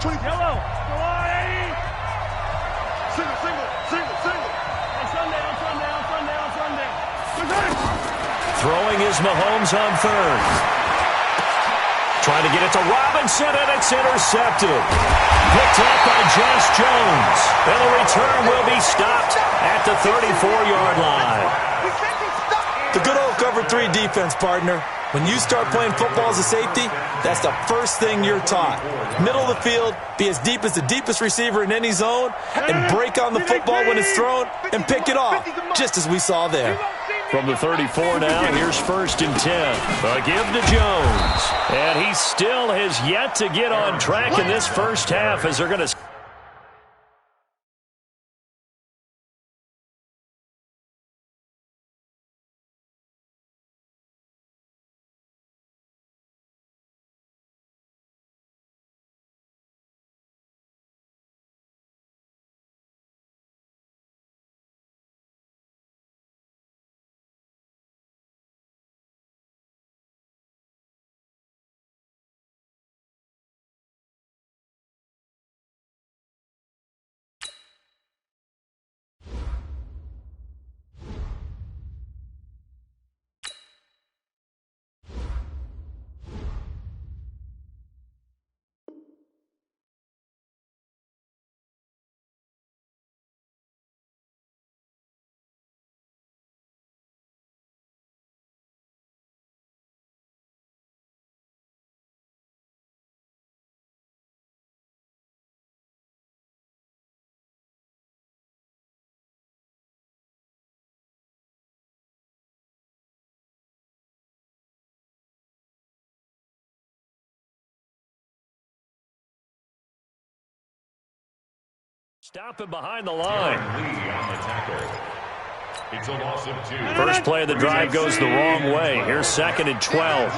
Yellow. Go on, Eddie. Single. Hey, Sundown. Throwing is Mahomes on third. Trying to get it to Robinson, and it's intercepted. Picked up by Josh Jones. And the return will be stopped at the 34-yard line. The good old cover 3 defense, partner. When you start playing football as a safety, that's the first thing you're taught. Middle of the field, be as deep as the deepest receiver in any zone, and break on the football when it's thrown and pick it off, just as we saw there. From the 34 now, here's 1st and 10. A give to Jones. And he still has yet to get on track in this first half as they're going to... Stopping behind the line. It's a loss of 2. First play of the drive goes the wrong way. Here's 2nd and 12.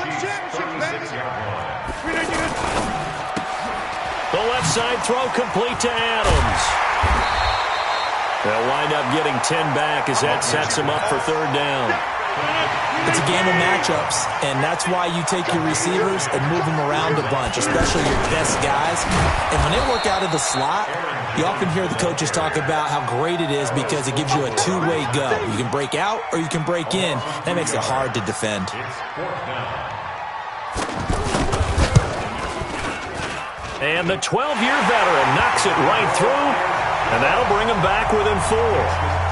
The left side throw complete to Adams. They'll wind up getting 10 back as that sets him up for 3rd down. It's a game of matchups, and that's why you take your receivers and move them around a bunch, especially your best guys. And when they work out of the slot, you often hear the coaches talk about how great it is because it gives you a two-way go. You can break out or you can break in. That makes it hard to defend. And the 12-year veteran knocks it right through, and that'll bring him back within 4.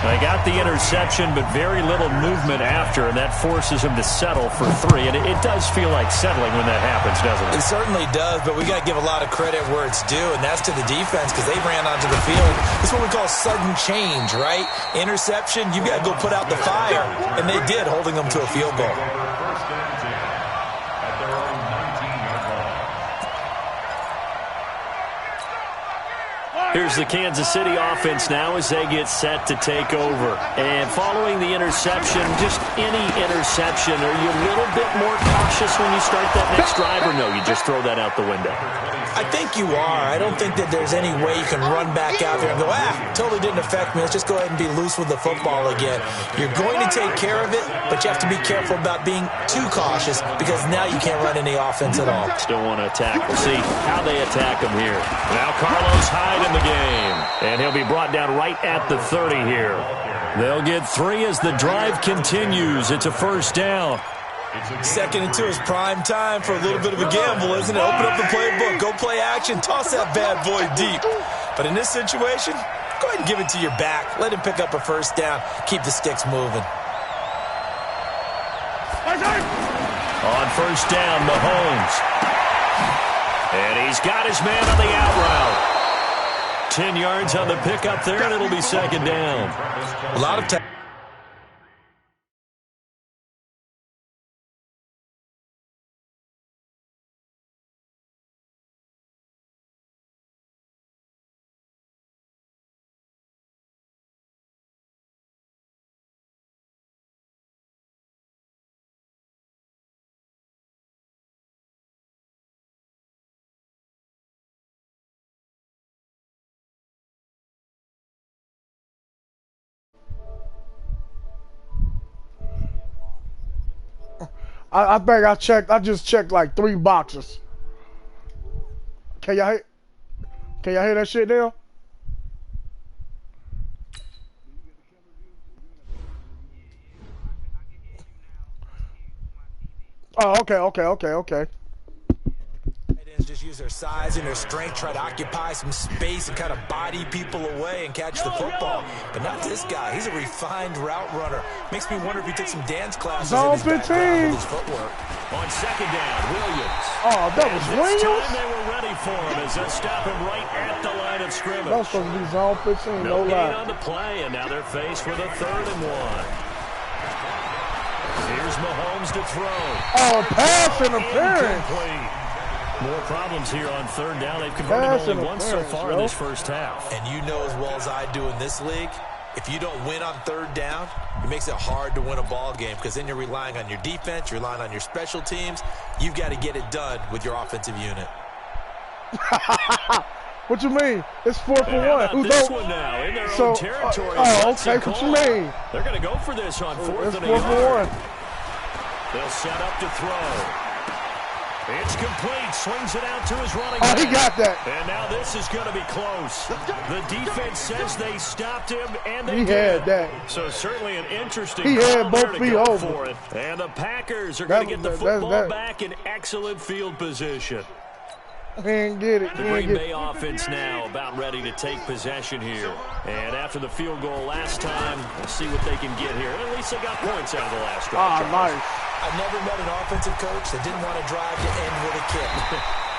They got the interception, but very little movement after, and that forces him to settle for 3. And it does feel like settling when that happens, doesn't it? It certainly does, but we got to give a lot of credit where it's due, and that's to the defense because they ran onto the field. It's what we call sudden change, right? Interception, you got to go put out the fire, and they did, holding them to a field goal. Here's the Kansas City offense now as they get set to take over. And following the interception, just any interception, are you a little bit more cautious when you start that next drive, or no, you just throw that out the window? I think you are. I don't think that there's any way you can run back out there and go, totally didn't affect me. Let's just go ahead and be loose with the football again. You're going to take care of it, but you have to be careful about being too cautious because now you can't run any offense at all. Still want to attack. We'll see how they attack him here. Now Carlos Hyde in the game, and he'll be brought down right at the 30 here. They'll get 3 as the drive continues. It's a 1st down. 2nd and 2 is prime time for a little bit of a gamble, isn't it? Open up the playbook, go play action, toss that bad boy deep. But in this situation, go ahead and give it to your back. Let him pick up a 1st down. Keep the sticks moving. On 1st down, Mahomes. And he's got his man on the out route. 10 yards on the pickup there, and it'll be 2nd down. A lot of time. I think I just checked like 3 boxes. Can y'all hear that shit now? Oh, okay. Just use their size and their strength, try to occupy some space and kind of body people away and catch the football. But not this guy. He's a refined route runner. Makes me wonder if he took some dance classes in his background with his footwork. On second down, Williams. Oh, that was Williams? They were ready for him as they'll stop him right at the line of scrimmage. That was supposed to be zone 15, no gain lie. on the play, and now they're faced with a 3rd and 1. Here's Mahomes to throw. Oh, pass interference. More problems here on 3rd down. They've converted only once so far in this first half. And you know as well as I do in this league, if you don't win on 3rd down, it makes it hard to win a ball game because then you're relying on your defense, you're relying on your special teams. You've got to get it done with your offensive unit. What you mean? It's 4th and 1. Who's this one now in their own territory? Okay. What you mean? They're going to go for this on 4th and 4th and 1. They'll set up to throw. It's complete. Swings it out to his running back. Oh, he got that. And now this is going to be close. The defense says they stopped him, and they did. Had that. So certainly an interesting he call had both feet over for it. And the Packers are going to get the football back in excellent field position. He ain't get it. The Green Bay offense now about ready to take possession here. And after the field goal last time, we'll see what they can get here. And at least they got points out of the last drive. Nice. I've never met an offensive coach that didn't want to drive to end with a kick.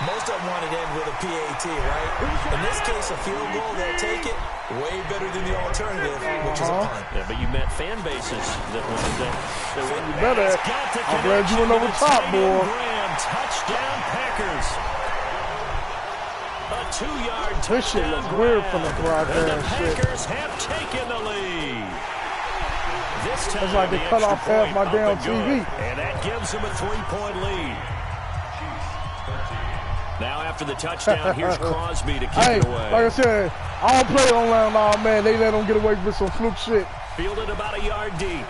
Most of them wanted to end with a PAT, right? In this case, a field goal, they'll take it. Way better than the alternative, which is a punt. Yeah, but you met fan bases that wanted that. You better. I'm glad you went over top, boy. Touchdown, Packers. A 2-yard touchdown. This shit looks weird from the broadcast. The Packers have taken the lead. This time it's like they cut off half my damn TV. And that gives them a 3-point lead. Now after the touchdown, here's Crosby to kick it away. Like I said, I don't play online now, man. They let them get away with some fluke shit. Fielded about a yard deep.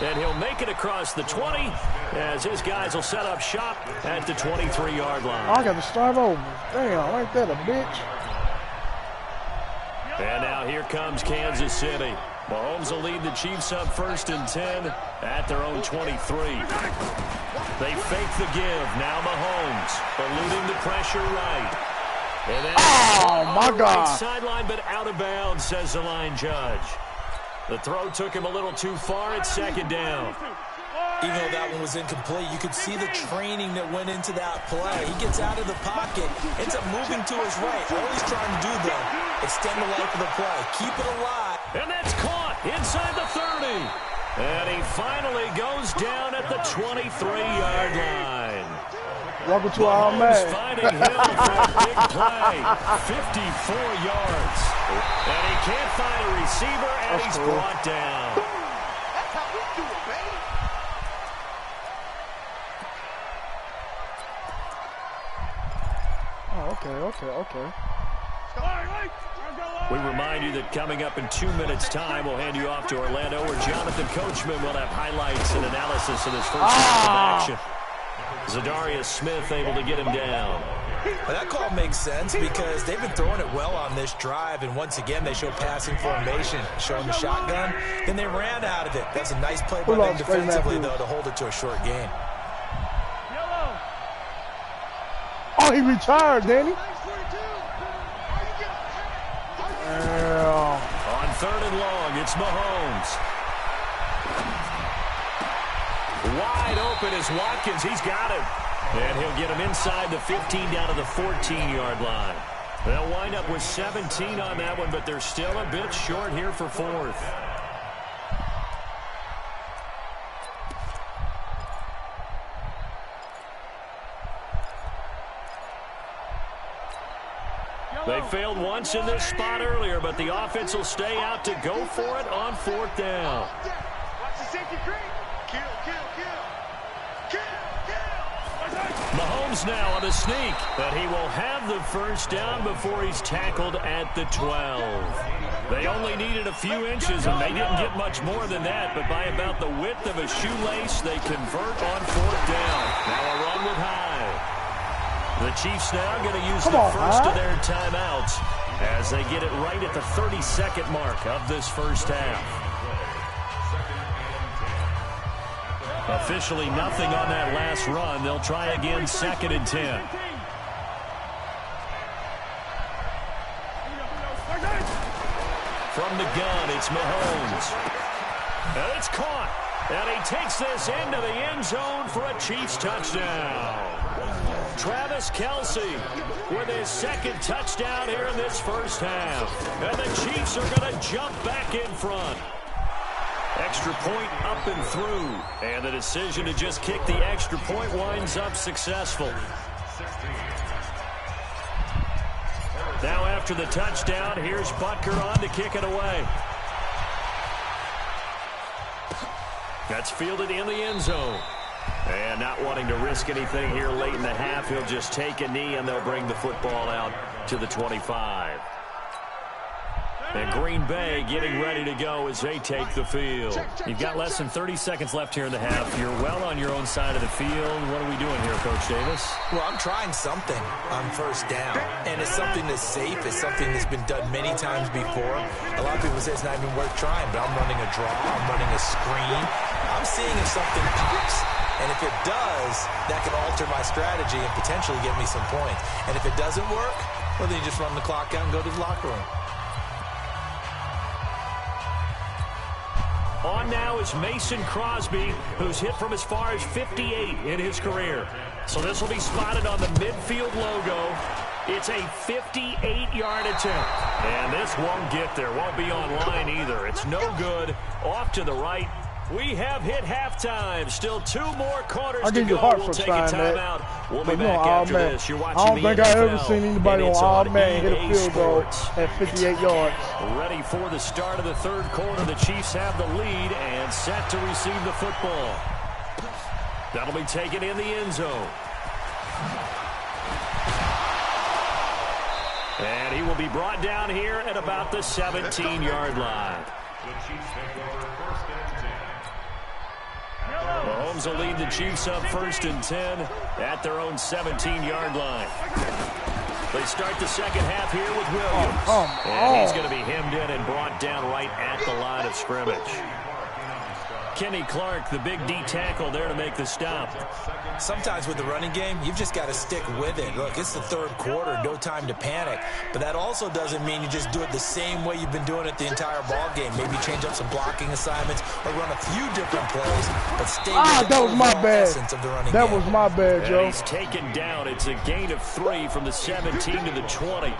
And he'll make it across the 20 as his guys will set up shop at the 23-yard line. I got to start over. Damn, ain't that a bitch? And now here comes Kansas City. Mahomes will lead the Chiefs up 1st and 10 at their own 23. They fake the give. Now Mahomes eluding the pressure right. And then my God. Right sideline, but out of bounds, says the line judge. The throw took him a little too far at 2nd down. Even though that one was incomplete, you could see the training that went into that play. He gets out of the pocket, ends up moving to his right. All he's trying to do, though, extend the life of the play. Keep it alive. And that's caught inside the 30. And he finally goes down at the 23-yard line. Welcome to our man. Finding him for a big play. 54 yards. And he can't find a receiver, and he's brought down. That's how we do it, baby. Okay. We remind you that coming up in 2 minutes' time, we'll hand you off to Orlando, where Jonathan Coachman will have highlights and analysis of his first half of action. Zadarius Smith able to get him down. Well, that call makes sense because they've been throwing it well on this drive, and once again they show passing formation, showing the shotgun. Then they ran out of it. That's a nice play by them defensively, though, to hold it to a short gain. Oh, he retired, Danny. On 3rd and long, it's Mahomes. Wide open is Watkins. He's got it. And he'll get him inside the 15 down to the 14-yard line. They'll wind up with 17 on that one, but they're still a bit short here for 4th. They failed once in this spot earlier, but the offense will stay out to go for it on 4th down. Watch the safety creep. Kill. Mahomes now on a sneak, but he will have the first down before he's tackled at the 12. They only needed a few inches, and they didn't get much more than that, but by about the width of a shoelace, they convert on 4th down. Now a run with Hyde. The Chiefs now going to use the first of their timeouts as they get it right at the 32nd mark of this first half. Officially nothing on that last run. They'll try again, 2nd and 10. From the gun, it's Mahomes. And it's caught. And he takes this into the end zone for a Chiefs touchdown. Travis Kelce with his 2nd touchdown here in this first half. And the Chiefs are going to jump back in front. Extra point up and through. And the decision to just kick the extra point winds up successful. Now after the touchdown, here's Butker on to kick it away. That's fielded in the end zone. And not wanting to risk anything here late in the half, he'll just take a knee and they'll bring the football out to the 25. And Green Bay getting ready to go as they take the field. You've got less than 30 seconds left here in the half. You're well on your own side of the field. What are we doing here, Coach Davis? Well, I'm trying something on first down. And it's something that's safe. It's something that's been done many times before. A lot of people say it's not even worth trying, but I'm running a draw. I'm running a screen. I'm seeing if something pops. And if it does, that can alter my strategy and potentially get me some points. And if it doesn't work, well, then you just run the clock out and go to the locker room. On now is Mason Crosby, who's hit from as far as 58 in his career. So this will be spotted on the midfield logo. It's a 58-yard attempt. And this won't get there. Won't be online either. It's no good. Off to the right. We have hit halftime. Still 2 more quarters to go. We'll take a timeout. We'll be back after this. You're watching I don't think I've ever seen anybody on All Man hit a EA field goal Sports. at 58 yards. Ready for the start of the 3rd quarter. The Chiefs have the lead and set to receive the football. That'll be taken in the end zone. And he will be brought down here at about the 17-yard line. Mahomes will lead the Chiefs up 1st and 10 at their own 17-yard line. They start the second half here with Williams. And he's going to be hemmed in and brought down right at the line of scrimmage. Kenny Clark, the big D tackle there to make the stop. Sometimes with the running game, you've just got to stick with it. Look, it's the 3rd quarter, no time to panic. But that also doesn't mean you just do it the same way you've been doing it the entire ball game. Maybe change up some blocking assignments or run a few different plays, but stay with the overall essence of the running game. That was my bad, Joe. He's taken down. It's a gain of 3 from the 17 to the 20.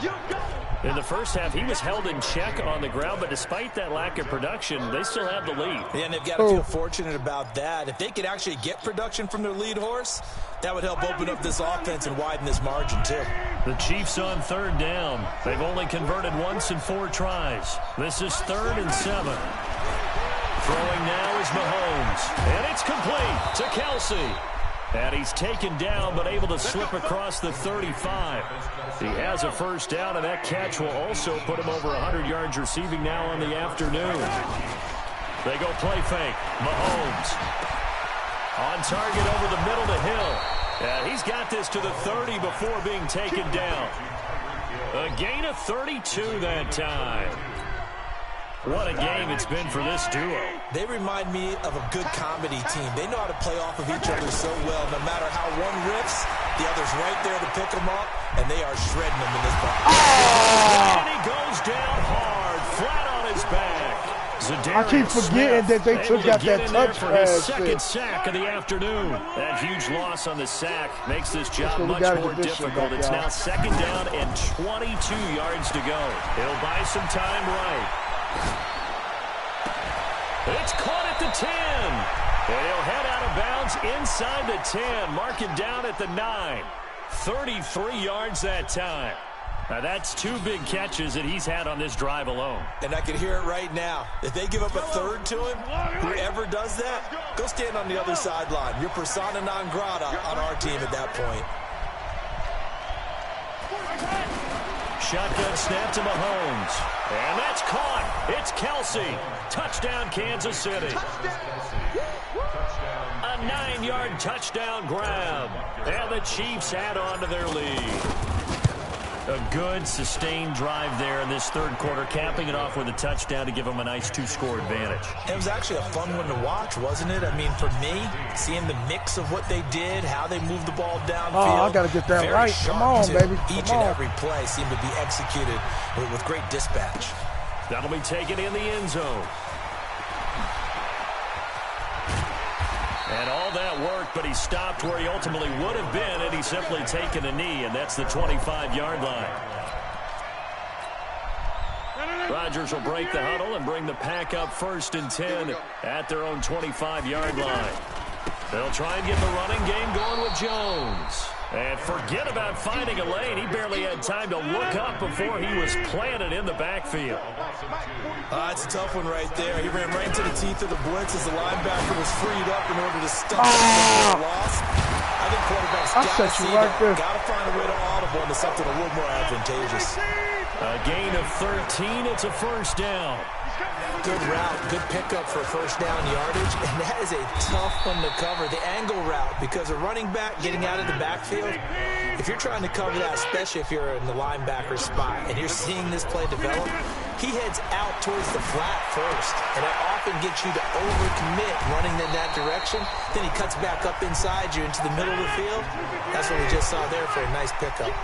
In the first half, he was held in check on the ground, but despite that lack of production, they still have the lead. Yeah, and they've got to feel fortunate about that. If they could actually get production from their lead horse, that would help open up this offense and widen this margin, too. The Chiefs on 3rd down. They've only converted once in 4 tries. This is 3rd and 7. Throwing now is Mahomes, and it's complete to Kelce. And he's taken down, but able to slip across the 35. He has a first down, and that catch will also put him over 100 yards receiving now on the afternoon. They go play fake. Mahomes on target over the middle to Hill. And he's got this to the 30 before being taken down. A gain of 32 that time. What a game it's been for this duo. They remind me of a good comedy team. They know how to play off of each other so well. No matter how one riffs, the other's right there to pick them up, and they are shredding them in this ball. And he goes down hard, flat on his back. I keep forgetting that they took out that touch for his 2nd sack of the afternoon. That huge loss on the sack makes this job much more difficult. It's now 2nd down and 22 yards to go. He'll buy some time right. It's caught at the 10. And he'll head out of bounds inside the 10. Mark him down at the 9. 33 yards that time. Now that's 2 big catches that he's had on this drive alone. And I can hear it right now. If they give up a 3rd to him, whoever does that, go stand on the other sideline. You're persona non grata on our team at that point. Shotgun snap to Mahomes. And that's caught. It's Kelsey. Touchdown, Kansas City. A 9-yard touchdown grab. And the Chiefs add on to their lead. A good, sustained drive there in this third quarter, capping it off with a touchdown to give them a nice 2-score advantage. It was actually a fun one to watch, wasn't it? I mean, for me, seeing the mix of what they did, how they moved the ball downfield. Oh, I got to get that right. Come on, baby. Each and every play seemed to be executed with great dispatch. That'll be taken in the end zone. And all that worked, but he stopped where he ultimately would have been had he simply taken a knee, and that's the 25-yard line. Rodgers will break the huddle and bring the pack up 1st and 10 at their own 25-yard line. They'll try and get the running game going with Jones. And forget about finding a lane. He barely had time to look up before he was planted in the backfield. It's a tough one right there. He ran right into the teeth of the blitz as the linebacker was freed up in order to stop the loss. I think quarterbacks got to see that. Got to find a way to audible into something a little more advantageous. A gain of 13. It's a first down. Good route, good pickup for first down yardage, and that is a tough one to cover, the angle route, because a running back getting out of the backfield, if you're trying to cover that, especially if you're in the linebacker spot and you're seeing this play develop, he heads out towards the flat first, and that often gets you to overcommit running in that direction. Then he cuts back up inside you into the middle of the field. That's what we just saw there for a nice pickup.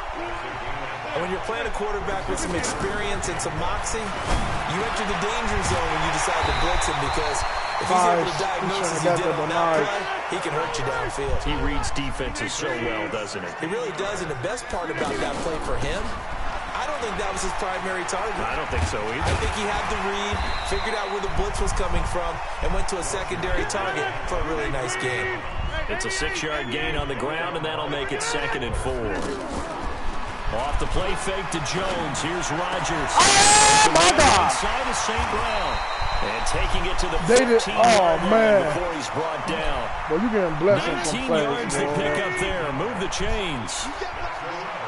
And when you're playing a quarterback with some experience and some moxie, you enter the danger zone when you decide to blitz him, because if he's able to diagnose as he did on that play, he can hurt you downfield. He reads defenses so well, doesn't he? He really does, and the best part about that play for him, I don't think that was his primary target. I don't think so either. I think he had the read, figured out where the blitz was coming from, and went to a secondary target for a really nice game. It's a 6-yard gain on the ground, and that'll make it 2nd and 4. Off the play fake to Jones. Here's Rodgers. Oh, my God. Inside of St. Brown. And taking it to the 15-yard line before he's brought down. Well, you getting blessed on some 19 plays, yards boy. to pick up there. Move the chains.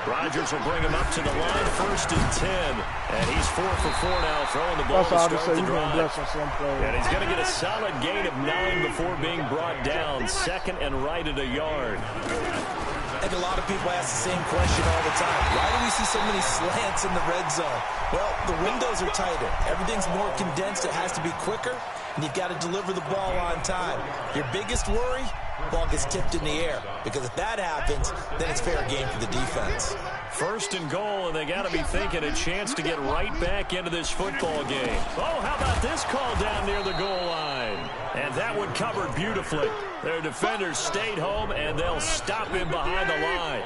Rodgers will bring him up to the line, 1st and 10. And he's 4 for 4 now, throwing the ball That's how I to just start say the you getting drive. blessed on some plays. And he's going to get a solid gain of 9 before being brought down. 2nd and right at a yard. I think a lot of people ask the same question all the time. Why do we see so many slants in the red zone? Well, the windows are tighter. Everything's more condensed. It has to be quicker, and you've got to deliver the ball on time. Your biggest worry, ball gets tipped in the air, because if that happens, then it's fair game for the defense. 1st and goal, and they got to be thinking a chance to get right back into this football game. Oh, how about this call down near the goal line? And that one covered beautifully. Their defenders stayed home, and they'll stop him behind the line.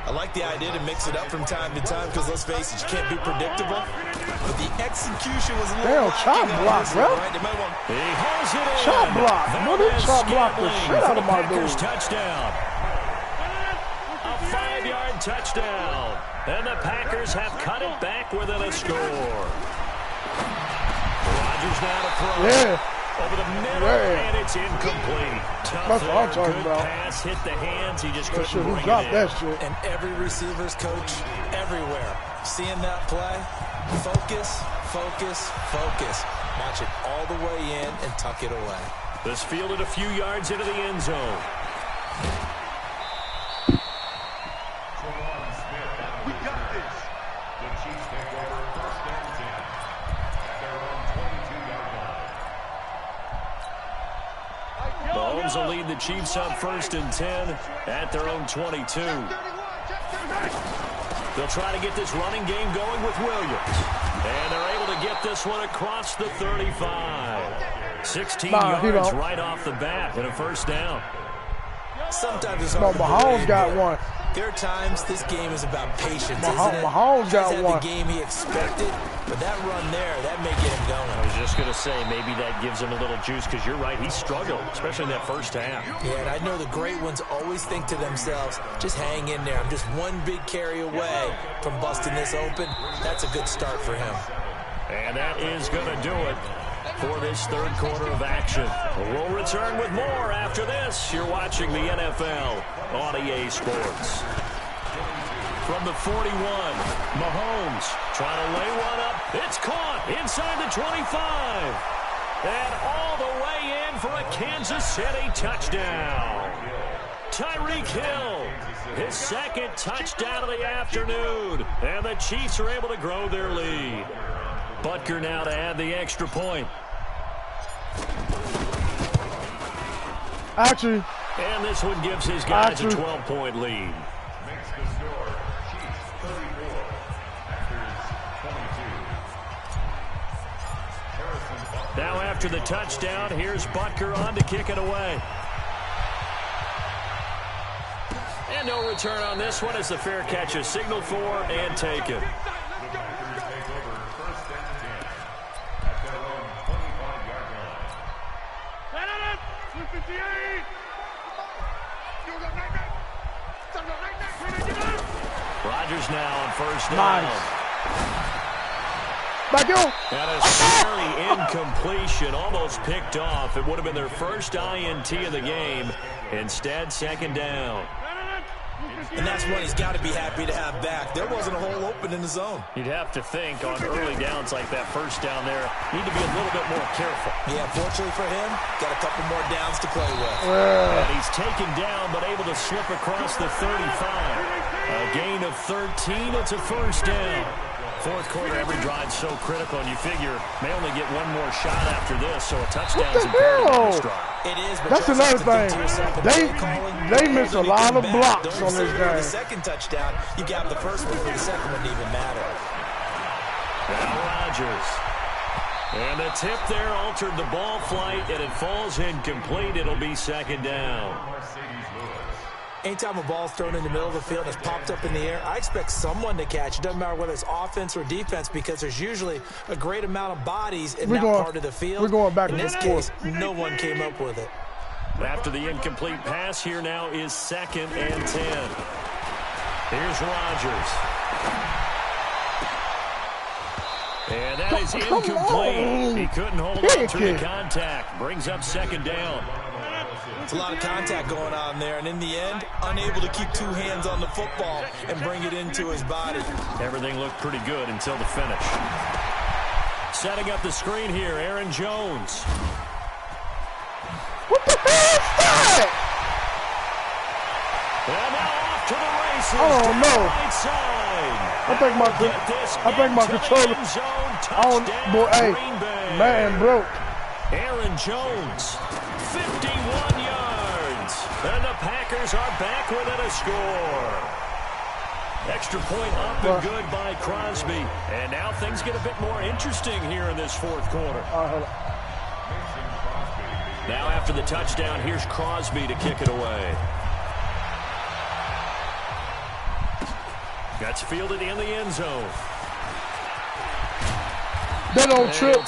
I like the idea to mix it up from time to time, because let's face it, you can't be predictable. But the execution was a little chop block, bro. He holds it in. Chop block. What did chop block the shit out of my dude? Touchdown. A 5-yard touchdown. And the Packers have cut it back within a score. Rodgers now to throw. Yeah. Over the middle, and it's incomplete. Tough That's what I'm talking good about. Pass hit the hands. He just couldn't bring it in. Dropped that shit. And every receiver's coach, everywhere, seeing that play, focus, focus, focus. Watch it all the way in and tuck it away. This fielded a few yards into the end zone. We got this. The Chiefs take over 1st and 10 at their own 22-yard line. Mahomes will lead the Chiefs up 1st and 10 at their own 22. They'll try to get this running game going with Williams. And they're able to get this one across the 35. 16 yards right off the bat and a 1st down. Sometimes it's hard to Mahomes got one. There are times this game is about patience, isn't it? Mahomes got He's had one. the game he expected, but that run there, that may get him going. I was just going to say, maybe that gives him a little juice, because you're right, he struggled, especially in that 1st half. Yeah, and I know the great ones always think to themselves, just hang in there. I'm just one big carry away from busting this open. That's a good start for him. And that is going to do it for this 3rd quarter of action. We'll return with more after this. You're watching the NFL on EA Sports. from the 41. Mahomes trying to lay one up. It's caught inside the 25. And all the way in for a Kansas City touchdown. Tyreek Hill, his second touchdown of the afternoon. And the Chiefs are able to grow their lead. Butker now to add the extra point. Actually. And this one gives his guys a 12-point lead. Makes the score Chiefs 34, Packers 22. Now after the touchdown, here's Butker on to kick it away. And no return on this one as the fair catch is signaled for and taken. The Packers take over first and 10 at their own 25-yard line. Rodgers now on first down. Nice. Back you. And a scary incompletion, almost picked off. It would have been their first INT of the game. Instead, second down. And that's one he's got to be happy to have back. There wasn't a hole open in the zone. You'd have to think on early downs like that first down there, need to be a little bit more careful. Yeah, fortunately for him, got a couple more downs to play with. And he's taken down but able to slip across the 35. A gain of 13, it's a first down. Fourth quarter, every drive's so critical, and you figure may only get one more shot after this, so a touchdown's imperative on this drive. It is, but that's another thing. They miss a lot of blocks on this game. The second touchdown, you got the first one, but the second one didn't even matter. Now Rodgers. And the tip there altered the ball flight, and it falls incomplete. It'll be second down. Anytime a ball's thrown in the middle of the field and it's popped up in the air, I expect someone to catch. It doesn't matter whether it's offense or defense because there's usually a great amount of bodies in that part of the field. We're going back in and this forth. case, no one came up with it. After the incomplete pass, here now is second and 10. Here's Rodgers. And that is incomplete. He couldn't hold on through the contact. Brings up second down. It's a lot of contact going on there, and in the end, unable to keep two hands on the football and bring it into his body. Everything looked pretty good until the finish. Setting up the screen here, Aaron Jones. What the hell is that? And now off to the races. I don't know. Right side. I think my controller. Boy, hey, man broke. Aaron Jones, 51 yards. And the Packers are back within a score. Extra point up and good by Crosby. And now things get a bit more interesting here in this fourth quarter. Now after the touchdown, here's Crosby to kick it away. That's fielded in the end zone. They don't trip.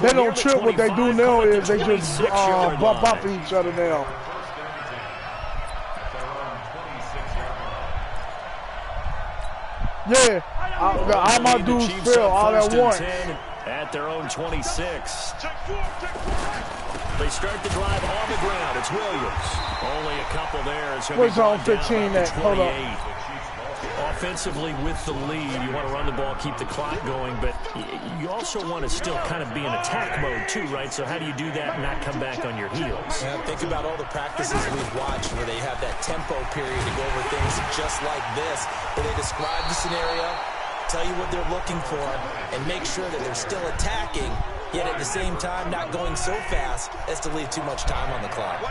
They don't trip. What they do now is they just bump off each other now. Yeah, all my dudes fell all at once. At their own 26. They start the drive on the ground. It's Williams. Only a couple there. Where's on 15 at? Hold up. Offensively with the lead, you want to run the ball, keep the clock going, but you also want to still kind of be in attack mode too, right? So how do you do that and not come back on your heels? Yeah, think about all the practices we've watched where they have that tempo period to go over things just like this, where they describe the scenario, tell you what they're looking for, and make sure that they're still attacking, yet at the same time not going so fast as to leave too much time on the clock.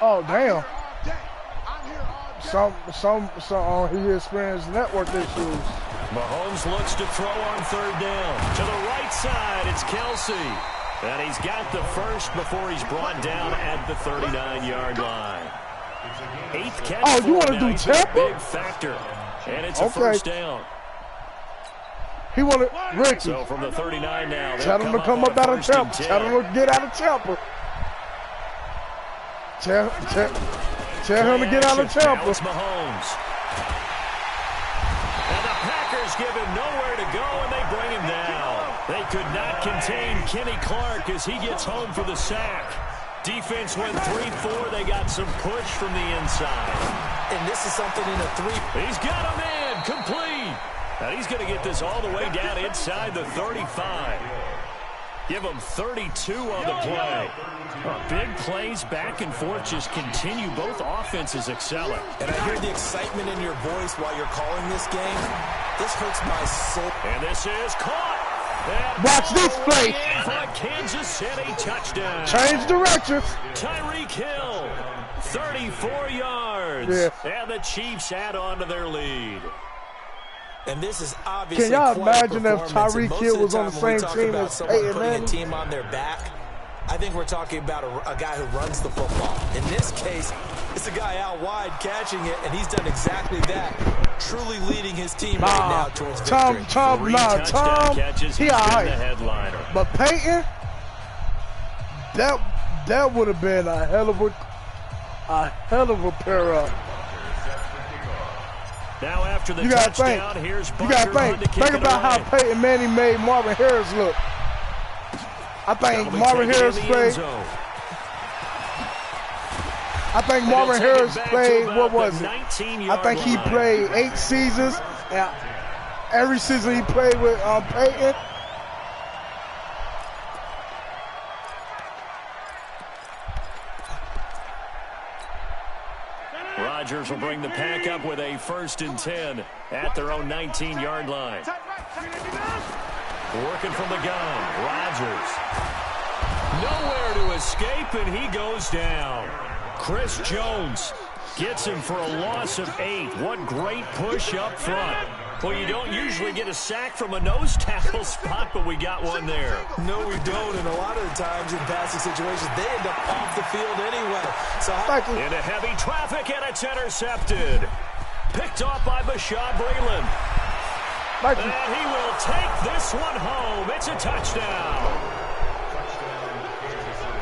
Oh damn! He experienced network issues. Mahomes looks to throw on third down. To the right side, it's Kelsey. And he's got the first before he's brought down at the 39-yard line. Eighth catch. Oh, you want to do Tampa? Big factor. And it's a first down. He wanted Ricky. So from the 39 now. Tell him to come up out of Tampa. Tell him to get out of Tampa. Tell him to get out of Tampa. Now it's Mahomes. And the Packers Receivers give him nowhere to go, and they bring him down. They could not contain Kenny Clark as he gets home for the sack. Defense went 3-4. They got some push from the inside. And this is something in a 3. He's got a man complete. And he's going to get this all the way down inside the 35. Give him 32 on the play. Big plays back and forth just continue. Both offenses excelling. And I hear the excitement in your voice while you're calling this game. This hurts my soul. And this is caught. Watch this play. For Kansas City touchdown. Change directions. Tyreek Hill, 34 yards. Yeah. And the Chiefs add on to their lead. And this is obviously Can y'all imagine if performance. Tyreek Hill was on the same team as Peyton Manning? A team on their back, I think we're talking about a guy who runs the football. In this case, it's a guy out wide catching it, and he's done exactly that, truly leading his team right now towards victory. Tom, he all right. But Peyton, that would have been a hell of a pair up. Now after the touchdown, here's Bucker on to kick it away. Think about how Peyton Manning made Marvin Harris look. I think Marvin Harris played, what was it? I think he played 8 seasons. And every season he played with Peyton. Rodgers will bring the pack up with a 1st and 10 at their own 19-yard line. Working from the gun, Rodgers. Nowhere to escape, and he goes down. Chris Jones gets him for a loss of 8. What great push up front. Well, you don't usually get a sack from a nose tackle spot, but we got one there. No, we don't, and a lot of the times in passing situations, they end up off the field anyway. So into heavy traffic, and it's intercepted. Picked off by Bashaud Breeland. And he will take this one home. It's a touchdown.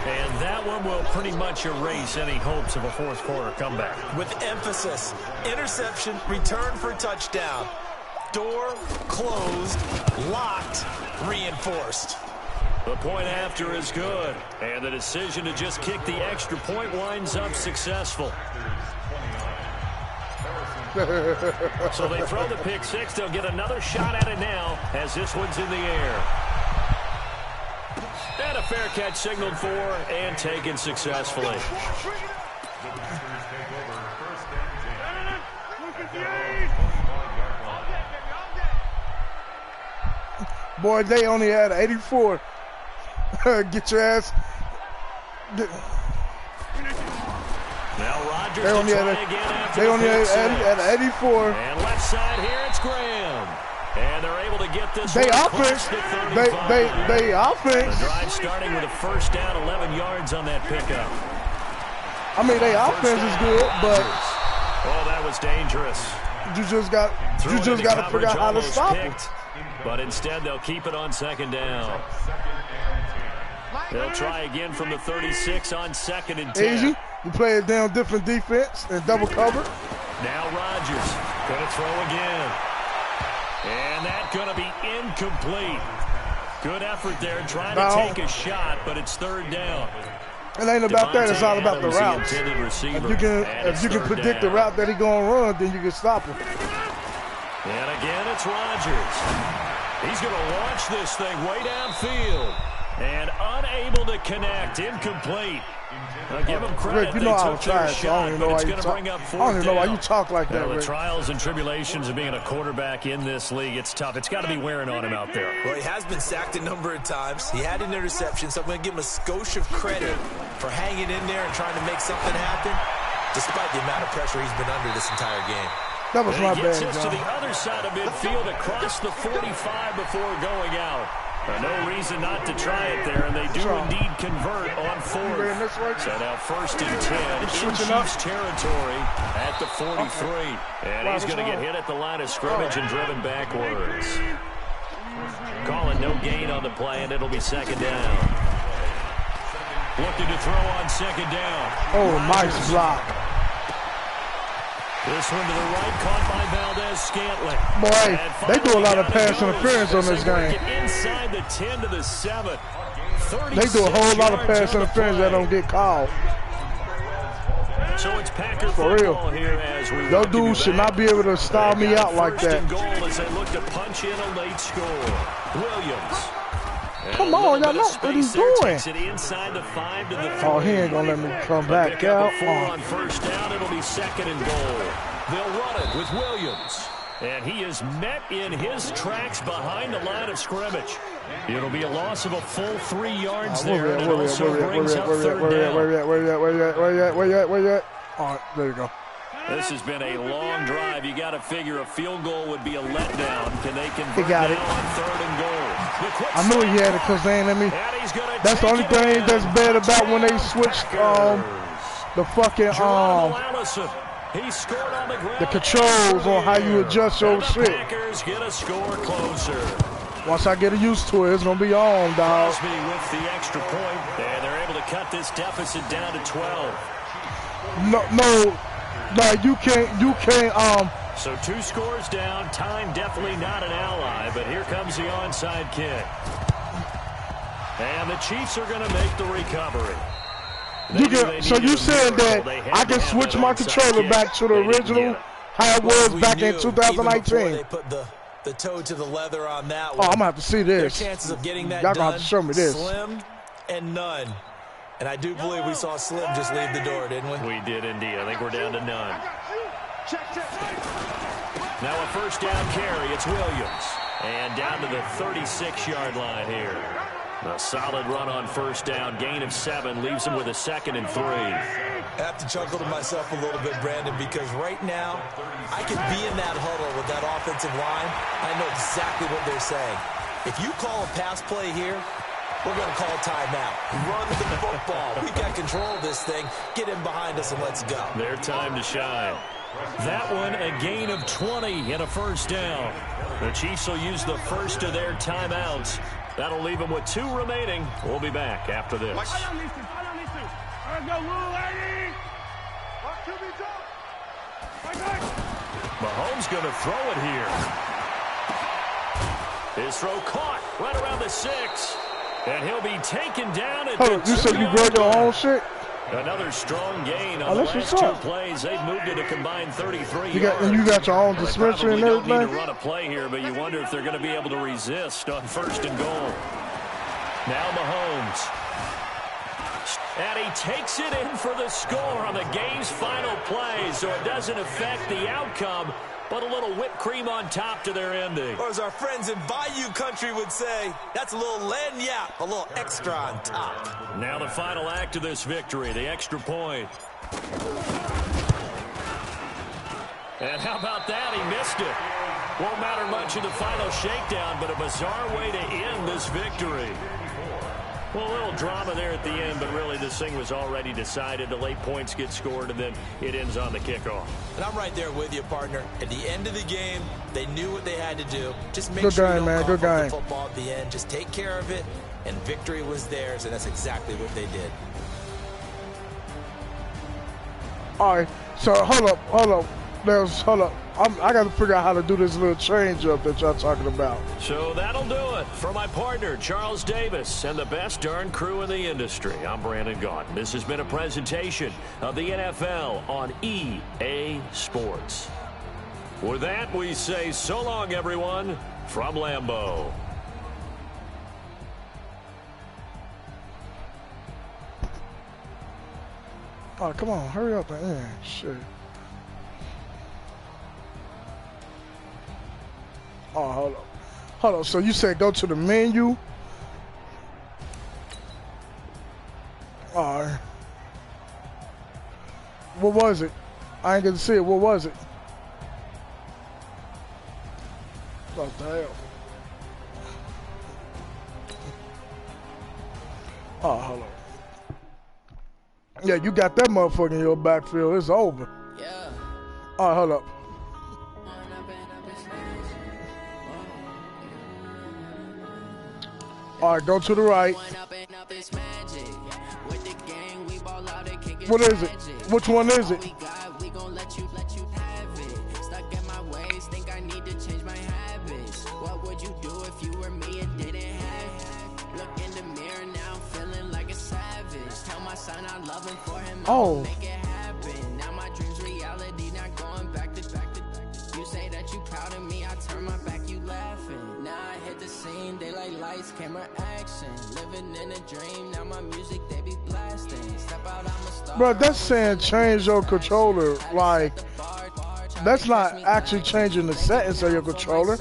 And that one will pretty much erase any hopes of a fourth quarter comeback. With emphasis, interception, return for touchdown. Door closed, locked, reinforced. The point after is good. And the decision to just kick the extra point winds up successful. So they throw the pick 6. They'll get another shot at it now as this one's in the air. And a fair catch signaled for and taken successfully. Boy, they only had 84. Get your ass. Now Rodgers they only had 84. And left side here, it's Graham. And they're able to get this. They offense. They offense. The drive starting with a 1st down, 11 yards on that pickup. I mean, they offense is good, but oh, that was dangerous. You just got to figure out how to stop it. But instead, they'll keep it on 2nd down. They'll try again from the 36 on 2nd and 10. Easy. You play a damn different defense and double cover. Now Rodgers going to throw again. And that's going to be incomplete. Good effort there trying to take a shot, but it's 3rd down. It ain't about that. It's all about the routes. If you can predict the route that he's going to run, then you can stop him. And again, it's Rodgers. He's going to launch this thing way downfield. And unable to connect. Incomplete. I'll give him credit. Rick, you know they I took was trying. shot, I don't even know why you talk. I don't even know why you talk like that, The Rick. trials and tribulations of being a quarterback in this league, it's tough. It's got to be wearing on him out there. Well, he has been sacked a number of times. He had an interception, so I'm going to give him a skosh of credit for hanging in there and trying to make something happen, despite the amount of pressure he's been under this entire game. That was my bad, He gets us to the other side of midfield across the 45 before going out. No reason not to try it there, and they do indeed convert on 4th. So now 1st and 10 in Chiefs territory at the 43. And he's going to get hit at the line of scrimmage and driven backwards. Calling no gain on the play, and it'll be 2nd down. Looking to throw on 2nd down. Oh, nice block. This one to the right, caught by Valdez-Scantling. Boy, they do a lot of pass interference on this game. Inside the 10 to the 7. They do a whole lot of pass interference that don't get called. So it's Packer for real. Here as we those dudes should not be able to style me out like that. Goal as they look to punch in a late score. Williams. Come on, y'all know what he's doing. Inside the 5 to the 3. Oh, he ain't gonna let me come back out. On first down, it'll be 2nd and goal. They'll run it with Williams. And he is met in his tracks behind the line of scrimmage. It'll be a loss of a full 3 yards there. And it also brings up 3rd down. Where you at? All right, there you go. This has been a long drive. You got to figure a field goal would be a letdown. Can they convert he got it. on 3rd and goal? I knew he had it because they ain't let me. That's the only thing that's bad about when they switched the fucking he scored on the controls on how you adjust your shit. Packers get a score closer. Once I get used to it, it's gonna be on, dog. Crosby with the extra point, and they're able to cut this deficit down to 12. No, you can't. So 2 scores down. Time definitely not an ally, but here comes the onside kick, and the Chiefs are going to make the recovery. So you said that I can switch my controller back to the original, how it was back in 2019. They put the toe to the leather on that one. Oh, I'm gonna have to see this. Their chances of getting that y'all gonna have to show me this. Slim and none. And I do believe we saw Slim just leave the door, didn't we? We did indeed. I think we're down to none. Now a first down carry. It's Williams. And down to the 36-yard line here. A solid run on first down. Gain of 7 leaves him with a 2nd and 3. I have to chuckle to myself a little bit, Brandon, because right now I can be in that huddle with that offensive line. I know exactly what they're saying. If you call a pass play here, we're going to call timeout. Run the football. We got control of this thing. Get in behind us and let's go. Their time to shine. That one, a gain of 20 and a first down. The Chiefs will use the first of their timeouts. That'll leave them with 2 remaining. We'll be back after this. Mahomes going to throw it here. His throw caught right around the 6. And he'll be taken down at the 2-yard line. You said you broke your own shit? Another strong gain on the last 2 plays. They've moved it a combined 33 yards. And you got your own dispensary and everything? They don't need to run a play here, but you wonder if they're going to be able to resist on 1st and goal. Now Mahomes. And he takes it in for the score on the game's final play, so it doesn't affect the outcome, but a little whipped cream on top to their ending. Or as our friends in Bayou Country would say, that's a little lagniappe, a little extra on top. Now the final act of this victory, the extra point. And how about that? He missed it. Won't matter much in the final shakedown, but a bizarre way to end this victory. Well, a little drama there at the end, but really this thing was already decided. The late points get scored, and then it ends on the kickoff. And I'm right there with you, partner. At the end of the game, they knew what they had to do. Just make sure you don't cough up the football at the end. Just take care of it, and victory was theirs, and that's exactly what they did. All right, so hold up. I got to figure out how to do this little change up that y'all talking about. So that'll do it for my partner, Charles Davis, and the best darn crew in the industry. I'm Brandon Gaudin. This has been a presentation of the NFL on EA Sports. With that, we say so long, everyone, from Lambeau. Oh, come on, hurry up, man. Shit. Oh, hold on. So you said go to the menu? All right. What was it? I ain't get to see it. What was it? What the hell? Oh, hold on. Yeah, you got that motherfucker in your backfield. It's over. Yeah. All right, hold up. All right, go to the right. What is it? Which one is it? Oh. Camera action, living in a dream. Now my music they be blasting. Step out, I'm a star. Bro, that's saying change your controller. Like, that's not actually changing the settings of your controller.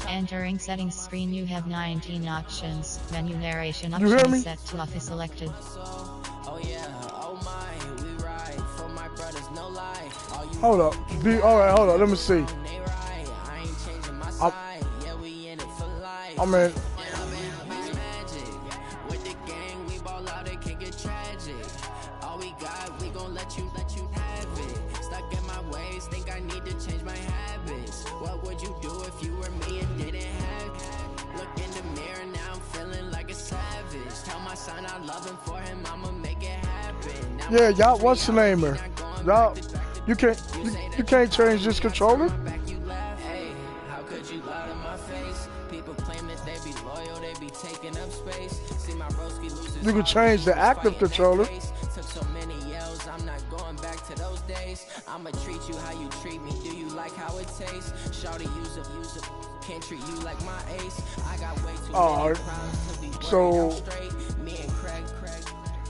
Entering settings screen, you have 19 options. Menu narration You hear option me? is set to off is selected. Hold up. Alright, hold up. Let me see. I'm in. Yeah, y'all, what's the name here? Y'all, you can't change this controller? You can change the active controller. I'ma treat you how you treat me. Do you like how it tastes? Shawty use a can't treat you like my ace. I got way too many problems to be so straight. Me and Craig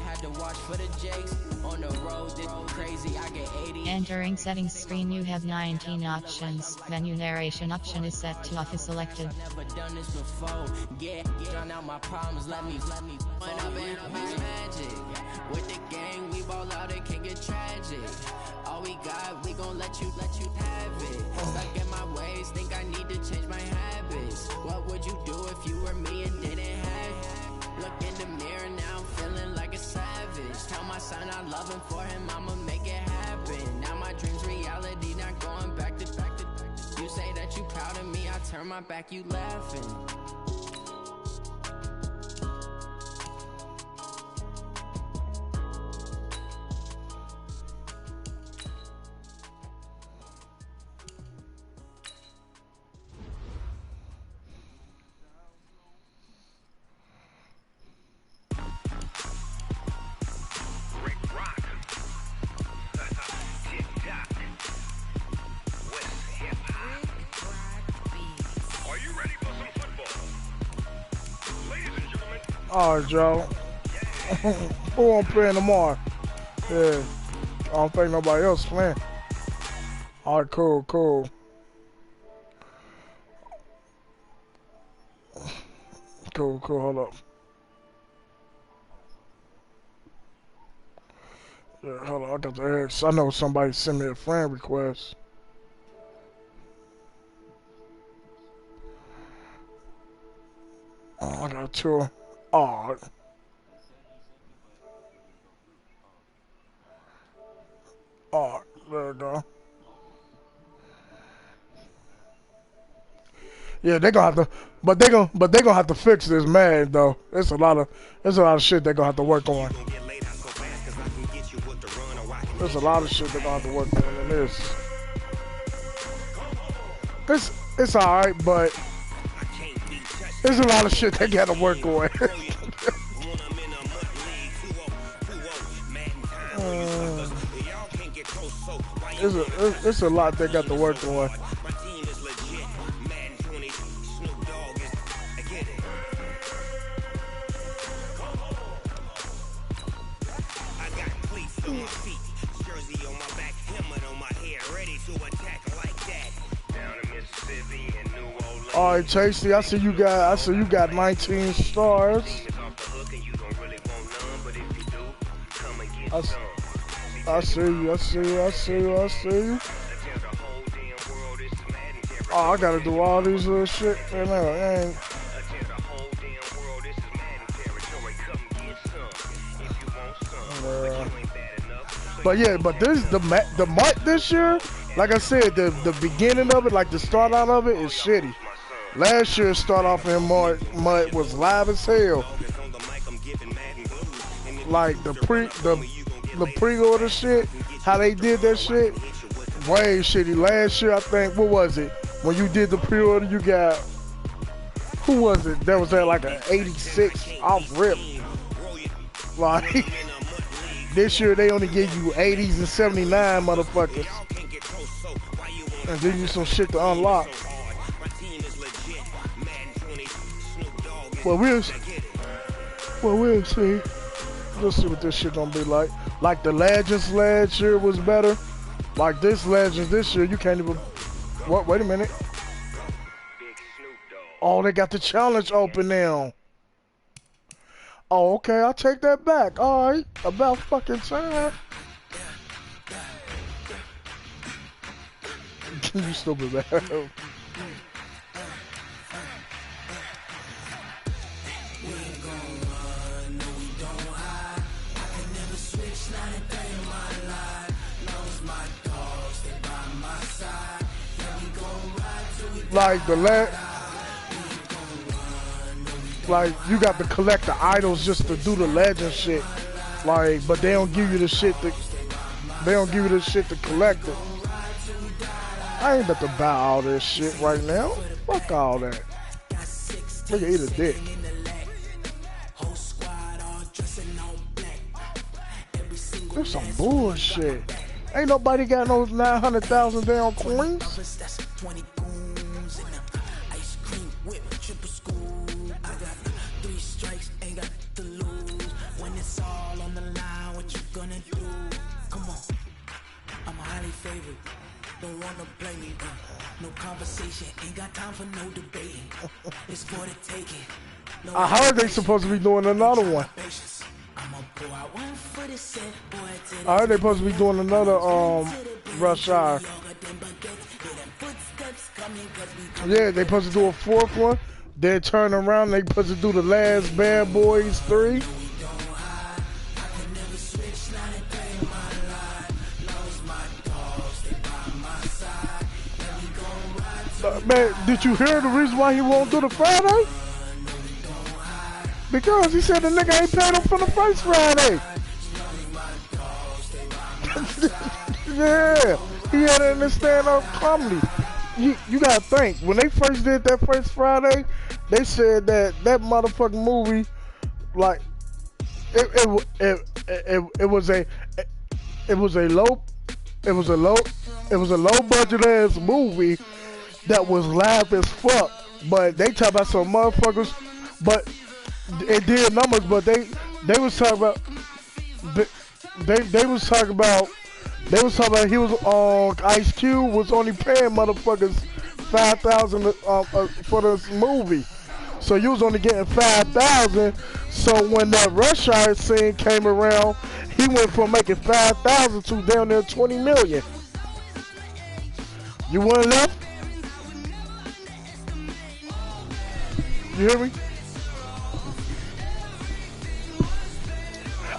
had to watch for the Jakes on the road. This crazy. I get 80. Entering settings screen, you have 19 options. Menu narration option is set to off is selected. Never done this before. Yeah, drown out my problems. Let me. When I've been magic with the gang, we ball out. It can get tragic. All we got, we gon' let you have it. Stuck in my ways, think I need to change my habits. What would you do if you were me and didn't have it? Look in the mirror now, I'm feeling like a savage. Tell my son I love him, for him I'ma make it happen. Now my dreams reality, not going back to. You say that you proud of me, I turn my back, you laughing. All right, Joe. Who I'm playing tomorrow? Yeah, I don't think nobody else playing. All right, cool. Cool, hold up. Yeah, hold on, I got the X. I know somebody sent me a friend request. Oh, I got two. Oh. Oh, there we go. Yeah, they gonna have to, but they gonna have to fix this, man. Though there's a lot of shit they gonna have to work on. There's a lot of shit they gonna have to work on in this. It's all right, but there's a lot of shit they gotta work on. It's a lot they got to work on. All right, Tasty. I see you got 19 stars. I see you. Oh, I gotta do all these little shit. Man, but this the mark this year. Like I said, the beginning of it, like the start out of it, is shitty. Last year, start off in March was live as hell. Like the pre-order shit, how they did that shit, way shitty. Last year, I think, what was it? When you did the pre-order, you got who was it that was at like an 86 off rip? Like, this year they only give you 80s and 79 motherfuckers. And give you some shit to unlock. Well, we'll see. Let's see what this shit gonna be like. Like the Legends last year was better. Like this Legends this year, you can't even. What? Wait a minute. Oh, they got the challenge open now. Oh, okay, I'll take that back. All right, about fucking time. You stupid man. Like the like you got to collect the idols just to do the legend shit. Like, but they don't give you the shit to collect it. I ain't about to buy all this shit right now. Fuck all that. Nigga eat a dick. There's some bullshit. Ain't nobody got no 900,000 damn coins. Don't wanna play me, no conversation, ain't got time for no debating. It's for the taking. I heard they supposed to be doing another one. I heard they supposed to be doing another Rush Hour. Yeah, they supposed to do a fourth one. Then turn around, they supposed to do the last Bad Boys 3. Man, did you hear the reason why he won't do the Friday? Because he said the nigga ain't paid him for the first Friday. Yeah, he had it in the stand-up comedy. You gotta think, when they first did that first Friday, they said that motherfucking movie, like, it was a low budget ass movie that was live as fuck, but they talk about some motherfuckers, but it did numbers, but they was talking about they was talking about he was on Ice Cube was only paying motherfuckers $5,000 for this movie, so you was only getting $5,000. So when that Rush Hour scene came around, he went from making $5,000 to down there $20 million. You want left? You hear me?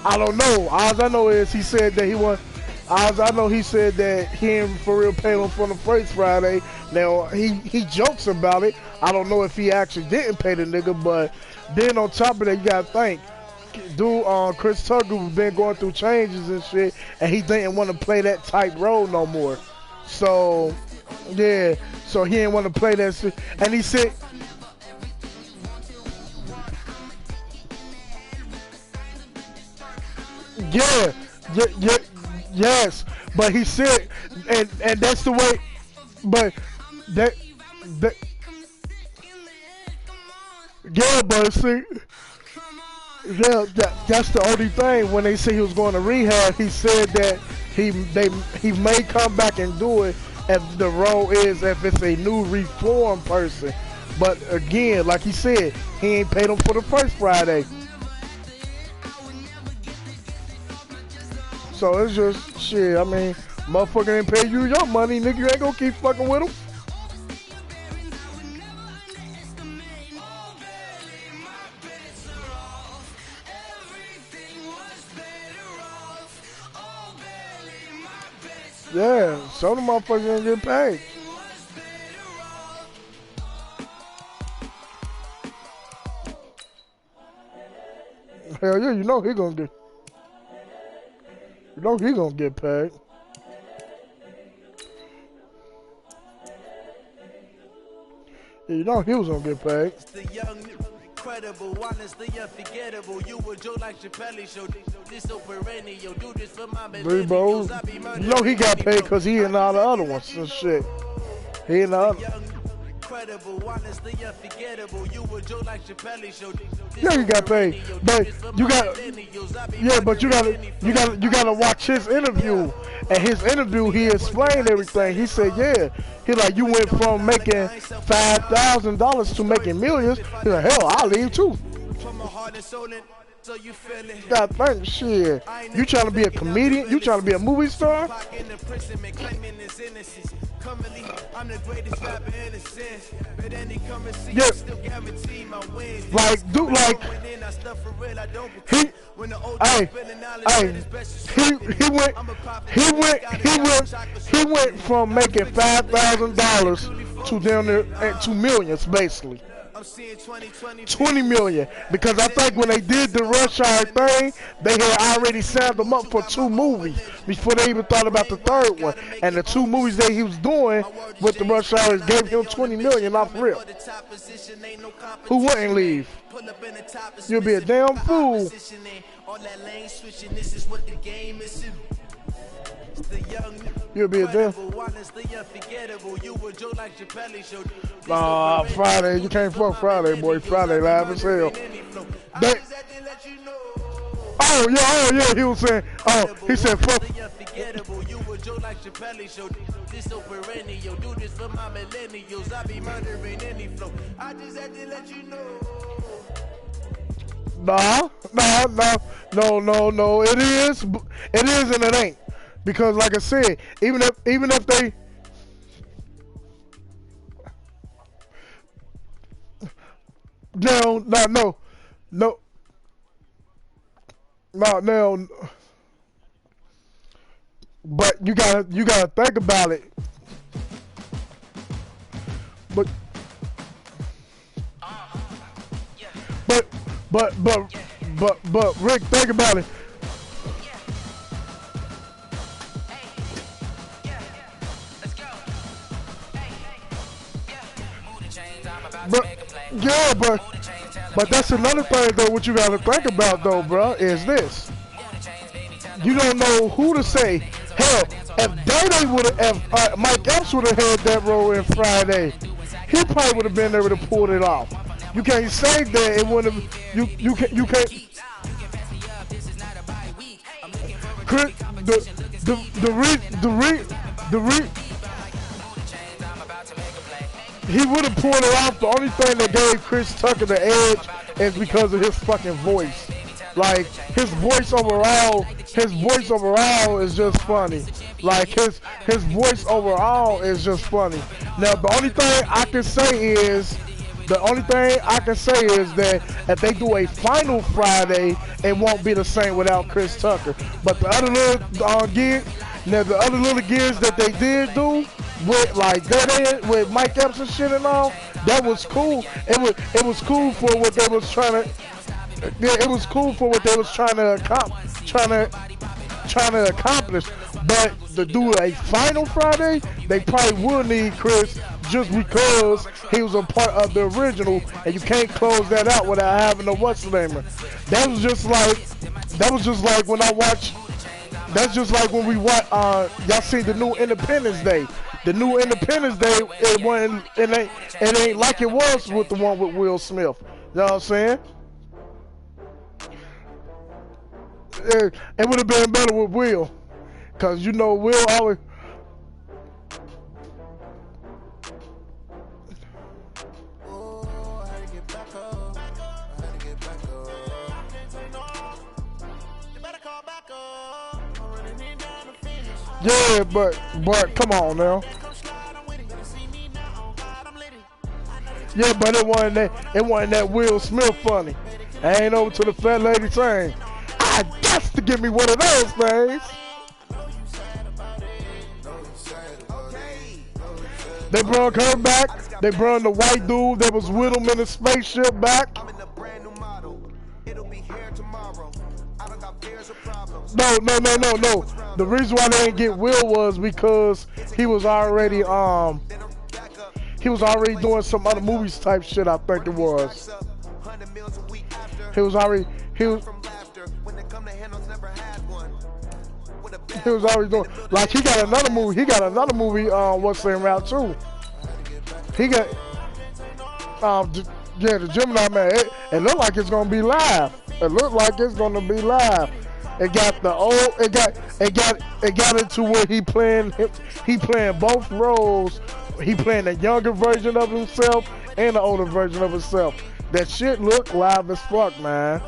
I don't know. All I know is he said that he want. All I know he said that he ain't for real pay him for the first Friday. Now he jokes about it. I don't know if he actually didn't pay the nigga, but then on top of that, you gotta think, dude, Chris Tucker been going through changes and shit, and he didn't want to play that type role no more. So yeah, so he didn't want to play that shit, and he said. Yes, but he said, and that's the way, but but see, that's the only thing. When they say he was going to rehab, he said that he may come back and do it if the role is if it's a new reformed person. But again, like he said, he ain't paid him for the first Friday. So it's just shit. I mean, motherfucker ain't pay you your money, nigga. You ain't gonna keep fucking with him. Yeah, some of the motherfuckers ain't get paid. Hell yeah, you know he gonna get. You know he gonna get paid. You know he was gonna get paid. The young, incredible, honestly unforgettable. You were Joe like Chappelle show. This so perennial. Do this for my Three bros. You know he got paid because he in all the other ones and shit. He in the other. Incredible, honestly unforgettable. You were Joe like Chappelle show. Yeah, he got paid, but you gotta watch his interview. And his interview, he explained everything. He said, yeah, he like you went from making $5,000 to making millions. He's like, hell, I'll leave too. So you feel it. God, thank shit. You trying to be a comedian? You trying to be a movie star? I'm the greatest rapper in a sense, but any conversation Yeah. still guarantee my wins. Like, dude, like, he went from making $5,000 to down there at 2 millions, basically. I'm seeing 20 million, because I think when they did the Rush Hour thing, they had already signed them up for 2 movies before they even thought about the 3rd one. And the 2 movies that he was doing with the Rush Hour gave him 20 million off rip. Who wouldn't leave? You'll be a damn fool. You'll be a damn. Friday. You can't fuck Friday, boy. Friday live as hell. Oh yeah. He was saying. Oh, he said fuck. No. It is and it ain't. Because like I said, even if they no. But you gotta think about it. But Rick, think about it. But that's another thing though. What you gotta think about though, bro, is this: you don't know who to say. Hell, if Day if Mike Epps would have had that role in Friday, he probably would have been able to pull it off. You can't say that it wouldn't have. You can't. Chris, he would have pulled it off. The only thing that gave Chris Tucker the edge is because of his fucking voice. Like his voice overall is just funny. Like his voice overall is just funny. Now the only thing I can say is that if they do a final Friday, it won't be the same without Chris Tucker. But the other little gigs that they did do with like that with Mike Epps and shit and all, that was cool. It was cool for what they was trying to. Yeah, it was cool for what they was trying to accomplish. But to do a final Friday, they probably would need Chris just because he was a part of the original, and you can't close that out without having a what's the name. That was just like when I watched. That's just like when we watch. Y'all seen the new Independence Day. The new Independence Day, it ain't like it was with the one with Will Smith. You know what I'm saying? It would have been better with Will, cause you know Will always. Yeah, but come on now. Yeah, but it wasn't that Will Smith funny. I ain't over to the fat lady saying, I got to give me one of those things. They brought her back. They brought the white dude that was with him in the spaceship back. No. The reason why they didn't get Will was because he was already he was already doing some other movies type shit. I think it was. He was already doing, like, he got another movie. He got another movie. What's in round 2? He got yeah, the Gemini Man. It looked like it's gonna be live. It looked like it's gonna be live. It got the old. It got into where he playing both roles. He playing a younger version of himself and the older version of himself. That shit look live as fuck, man.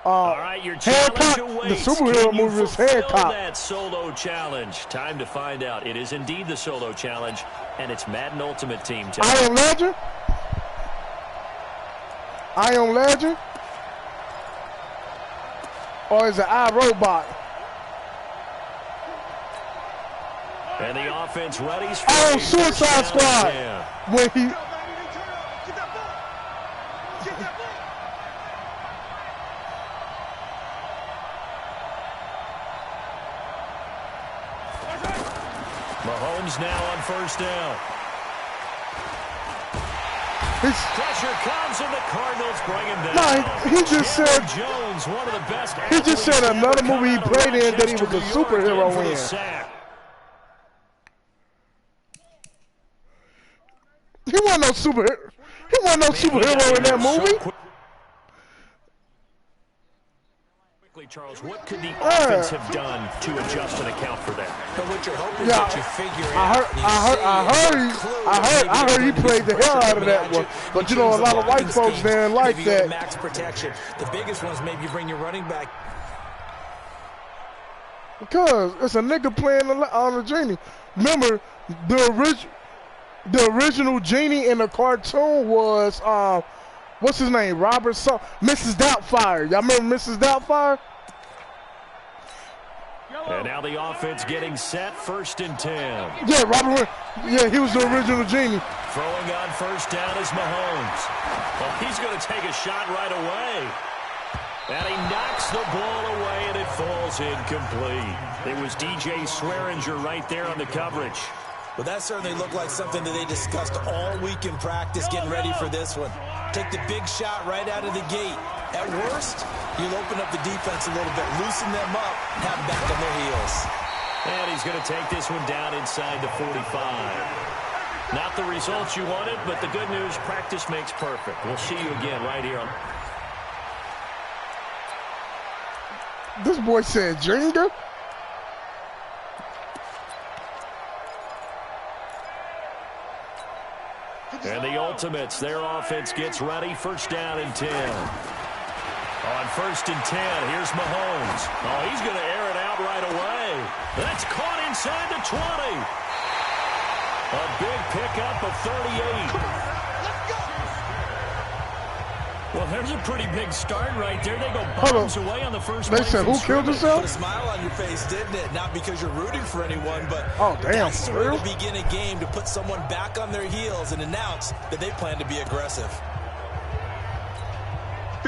All right, your challenge awaits. The superhero movie is Hancock. That solo challenge. Time to find out. It is indeed the solo challenge, and it's Madden Ultimate Team time. I Am Legend. I Am Legend. Or is it iRobot? And the offense ready. Oh, Suicide Squad. When he. Mahomes now on first down. Pressure comes and the Cardinals bring him down. No, he just said Jones, one of the best. He just said another movie he played in that he was a superhero in. He wasn't no superhero. He wasn't no superhero in that movie. Charles, what could the offense have done to adjust and account for that? But what you're hoping is that you figure it I heard he played the hell out of that one. But you know, a lot of white folks didn't like that. Max protection. The biggest ones maybe you bring your running back. Because it's a nigga playing on the genie. Remember, the original genie in the cartoon was what's his name? Robert Mrs. Doubtfire. Y'all remember Mrs. Doubtfire? And now the offense getting set, 1st and 10. Yeah, Robert. Yeah, he was the original genie. Throwing on first down is Mahomes. Well, he's going to take a shot right away. And he knocks the ball away, and it falls incomplete. It was DJ Swearinger right there on the coverage. Well, that certainly looked like something that they discussed all week in practice, getting ready for this one. Take the big shot right out of the gate. At worst, you'll open up the defense a little bit, loosen them up, and have them back on their heels. And he's going to take this one down inside the 45. Not the results you wanted, but the good news, practice makes perfect. We'll see you again right here on... This boy said Jenga. And the Ultimates, their offense gets ready. 1st down and 10. On 1st and 10, here's Mahomes. Oh, he's going to air it out right away. That's caught inside the 20. A big pickup of 38. Well, there's a pretty big start right there. They go bombs away on the first play. They said, who killed himself? Put a smile on your face, didn't it? Not because you're rooting for anyone, but that's the way to begin a game, to put someone back on their heels and announce that they plan to be aggressive.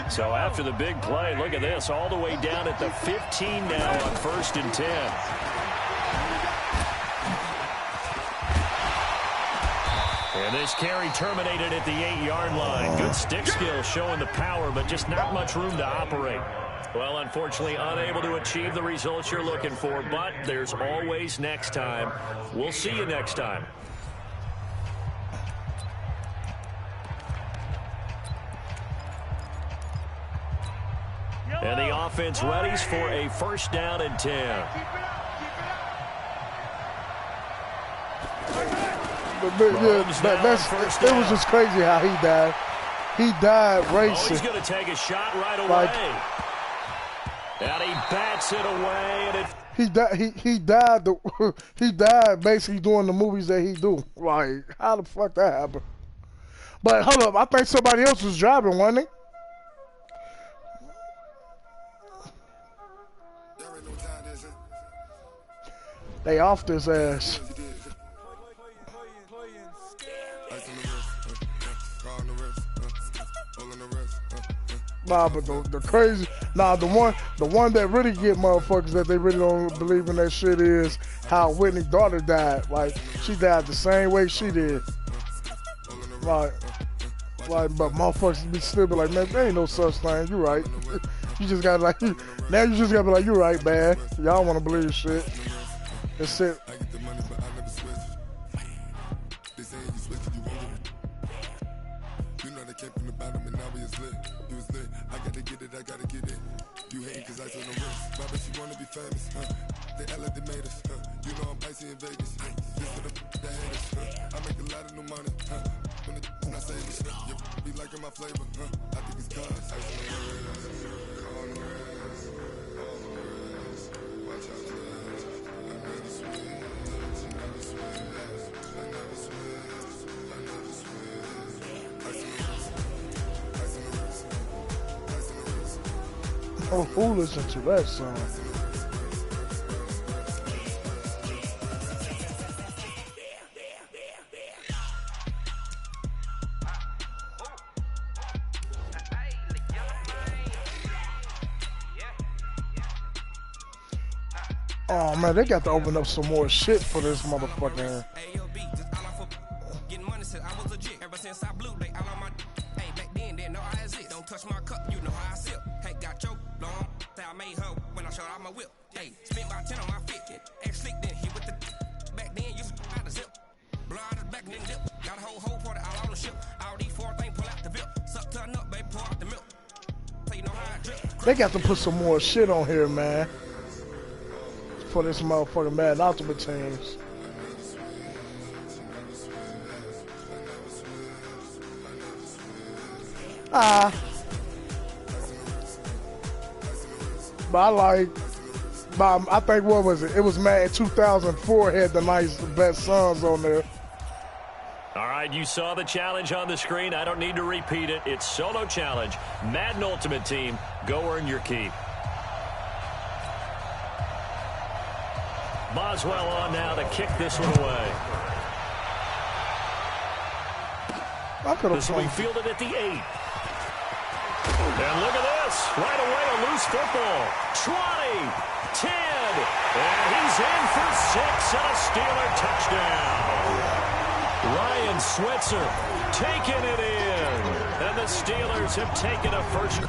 So after the big play, look at this, all the way down at the 15 now on 1st and 10. And this carry terminated at the 8-yard line. Good stick skill showing the power, but just not much room to operate. Well, unfortunately, unable to achieve the results you're looking for, but there's always next time. We'll see you next time. And the offense readies for a 1st down and 10. It was just crazy how he died. He died racing. Oh, he's going to take a shot right away. And he bats it away. And he died basically doing the movies that he do. Like, how the fuck that happened? But hold up, I think somebody else was driving, wasn't he? They off this ass. Nah, but the crazy, the one that really get motherfuckers that they really don't believe in that shit is how Whitney's daughter died. Like, she died the same way she did. Like, but motherfuckers still be like, man, there ain't no such thing. You right. You just gotta like, now you just gotta be like, you right, man. Y'all wanna believe shit. That's it. I gotta get it. You hate cause I took no risk. But she wanna be famous, They LA they made us, You know I'm icy in Vegas, This for the haters, I make a lot of new money, When I say this, you be liking my flavor, I think it's cause watch out, I never switch, I never switch, I never switch, I never switch. Oh, who listened to that song? Oh man, they got to open up some more shit for this motherfucker. Touch my cup, you know how I sip. Hey, got your long. I made her when I showed out my whip. Hey, spent about 10 on my fit. Ex slick then he with the back then you out the zip. Blow out his back and then dip. Got a whole party all on the ship. All these 4 things pull out the bip. Suck turn up, baby, pour out the milk. So you know how I drip. They got to put some more shit on here, man. For this motherfucking Mad Ultimate teams. But I think, what was it? It was Mad 2004 had the nice best songs on there. All right, you saw the challenge on the screen. I don't need to repeat it. It's solo challenge. Madden Ultimate Team, go earn your keep. Boswell on now to kick this one away. This will be fielded at the 8. And look at this. Right away, a loose football. 20, 10, and he's in for 6 and a Steeler touchdown. Ryan Switzer taking it in. And the Steelers have taken a first.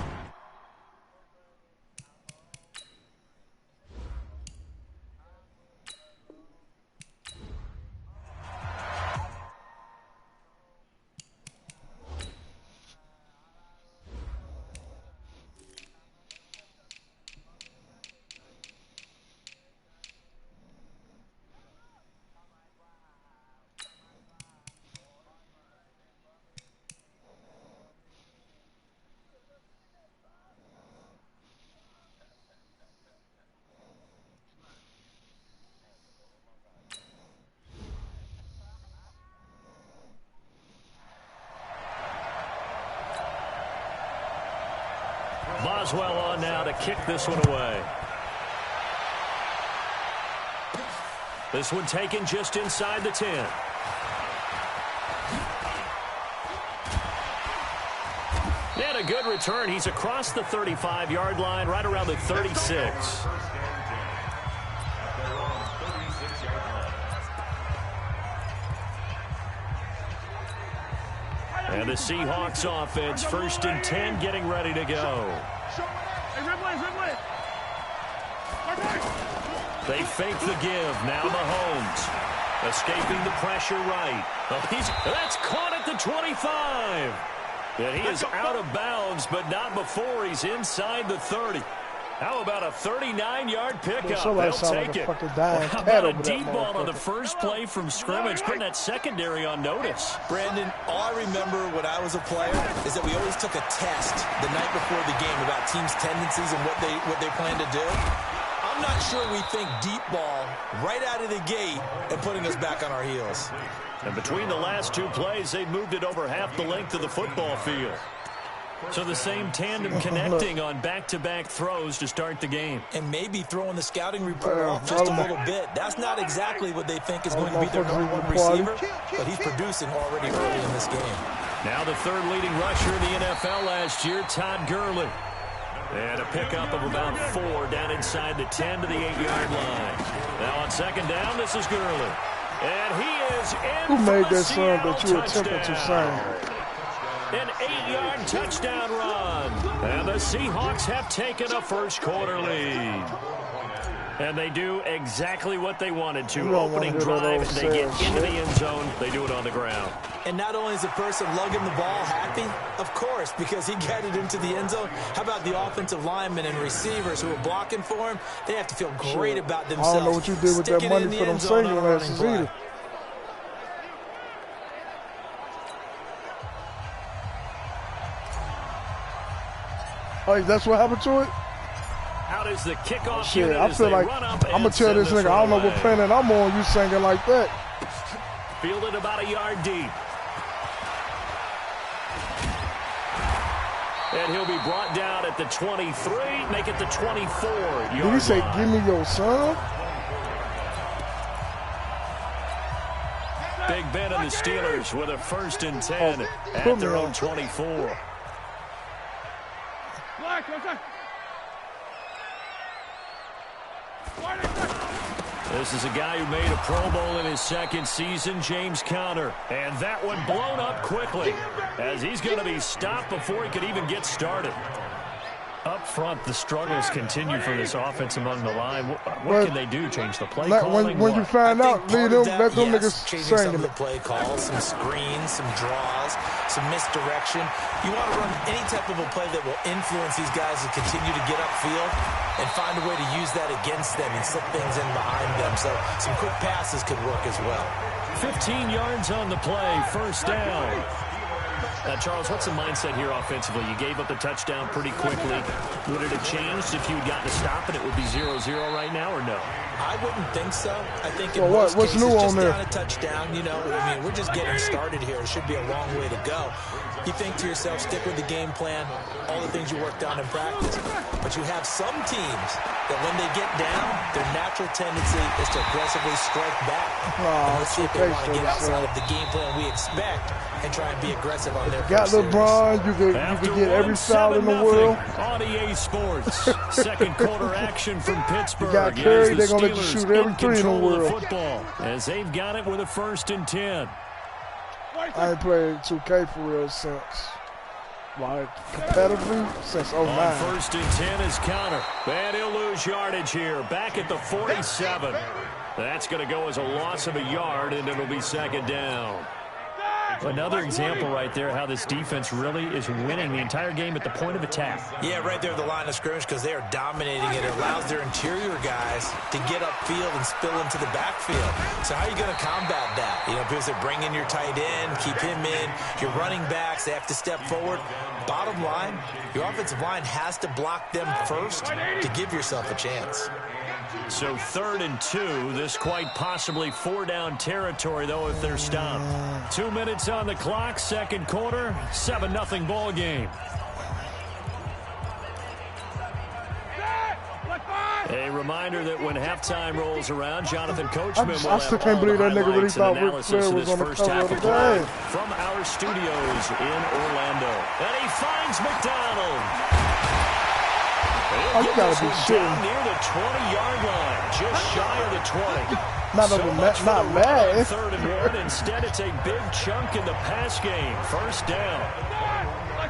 Boswell on now to kick this one away. This one taken just inside the 10. And a good return. He's across the 35-yard line, right around the 36. And the Seahawks offense, 1st and 10, getting ready to go. They fake the give. Now Mahomes escaping the pressure right. That's caught at the 25. And he is out of bounds, but not before he's inside the 30. How about a 39-yard pickup? They'll take it. How about a deep ball on the first play from scrimmage, putting that secondary on notice? Brandon, all I remember when I was a player is that we always took a test the night before the game about teams' tendencies and what they plan to do. I'm not sure we think deep ball right out of the gate and putting us back on our heels. And between the last 2 plays, they moved it over half the length of the football field. So the same tandem connecting on back-to-back throws to start the game. And maybe throwing the scouting report off just a little bit. That's not exactly what they think is going to be their number 1 receiver, but he's producing already early in this game. Now the third leading rusher in the NFL last year, Todd Gurley. And a pickup of about 4 down inside the 10 to the 8-yard line. Now on second down, this is Gurley. And he is in. Who made that song that you attempted to sing? An 8-yard touchdown run. And the Seahawks have taken a first quarter lead. And they do exactly what they wanted to. Opening drive, they get into the end zone. They do it on the ground. And not only is the person lugging the ball happy, of course, because he got it into the end zone. How about the offensive linemen and receivers who are blocking for him? They have to feel great about themselves. I don't know what you did with that money for them singing lessons either. Oh, that's what happened to it? Out is the kickoff Shit, unit I feel like I'm going to tell this nigga, I don't know what planet I'm on, you singing like that. Fielded about a yard deep. And he'll be brought down at the 23, make it the 24-yard Did he say, line. give me your son? Big Ben and the Steelers with a 1st and 10 at their own 24. This is a guy who made a Pro Bowl in his 2nd season, James Conner. And that one blown up quickly as he's going to be stopped before he could even get started. Up front, the struggles continue for this offense among the line. What can they do? Change the play calling? When you find out, lead them, let them niggas changing some of the sing. play calls, some screens, some draws, some misdirection. You want to run any type of a play that will influence these guys to continue to get upfield and find a way to use that against them and slip things in behind them. So some quick passes could work as well. 15 yards on the play, 1st down. Charles, what's the mindset here offensively? You gave up the touchdown pretty quickly. Would it have changed if you had gotten a stop and it would be 0-0 right now, or no? I wouldn't think so. I think in Well, most what's cases, new just on there? down a touchdown, you know, I mean, we're just getting started here. It should be a long way to go. You think to yourself, stick with the game plan, all the things you worked on in practice. But you have some teams that when they get down, their natural tendency is to aggressively strike back. And let's see if they want to get outside of the game plan we expect and try and be aggressive on their Got first series. LeBron, you could get every foul in the world. On EA Sports. 2nd quarter action from Pittsburgh. You got Curry, they're going going to let you shoot every 3 in the world. Football as they've got it with a 1st and 10. I ain't played 2K for real since, like, competitively, since 09. On 1st and 10 is Conner. And he'll lose yardage here. Back at the 47. That's going to go as a loss of a yard, and it'll be 2nd down. Another example right there how this defense really is winning the entire game at the point of attack. Yeah, right there at the line of scrimmage because they are dominating it. It allows their interior guys to get upfield and spill into the backfield. So how are you going to combat that? You know, because they're bringing your tight end, keep him in. Your running backs, they have to step forward. Bottom line, your offensive line has to block them first to give yourself a chance. So 3rd and 2. This quite possibly 4-down territory, though, if they're stopped. 2 minutes on the clock, 2nd quarter, 7-0 ball game. A reminder that when halftime rolls around, Jonathan Coachman will have still can't all believe the that nigga really highlights thought and Ric Flair analysis of was this on the first cover half of the of play game. from our studios in Orlando. And he finds McDonald. Oh, you gotta be shitting. Near the 20-yard line, just shy of the 20. Not mad. 3rd and 1. Instead, it's a big chunk in the pass game. 1st down.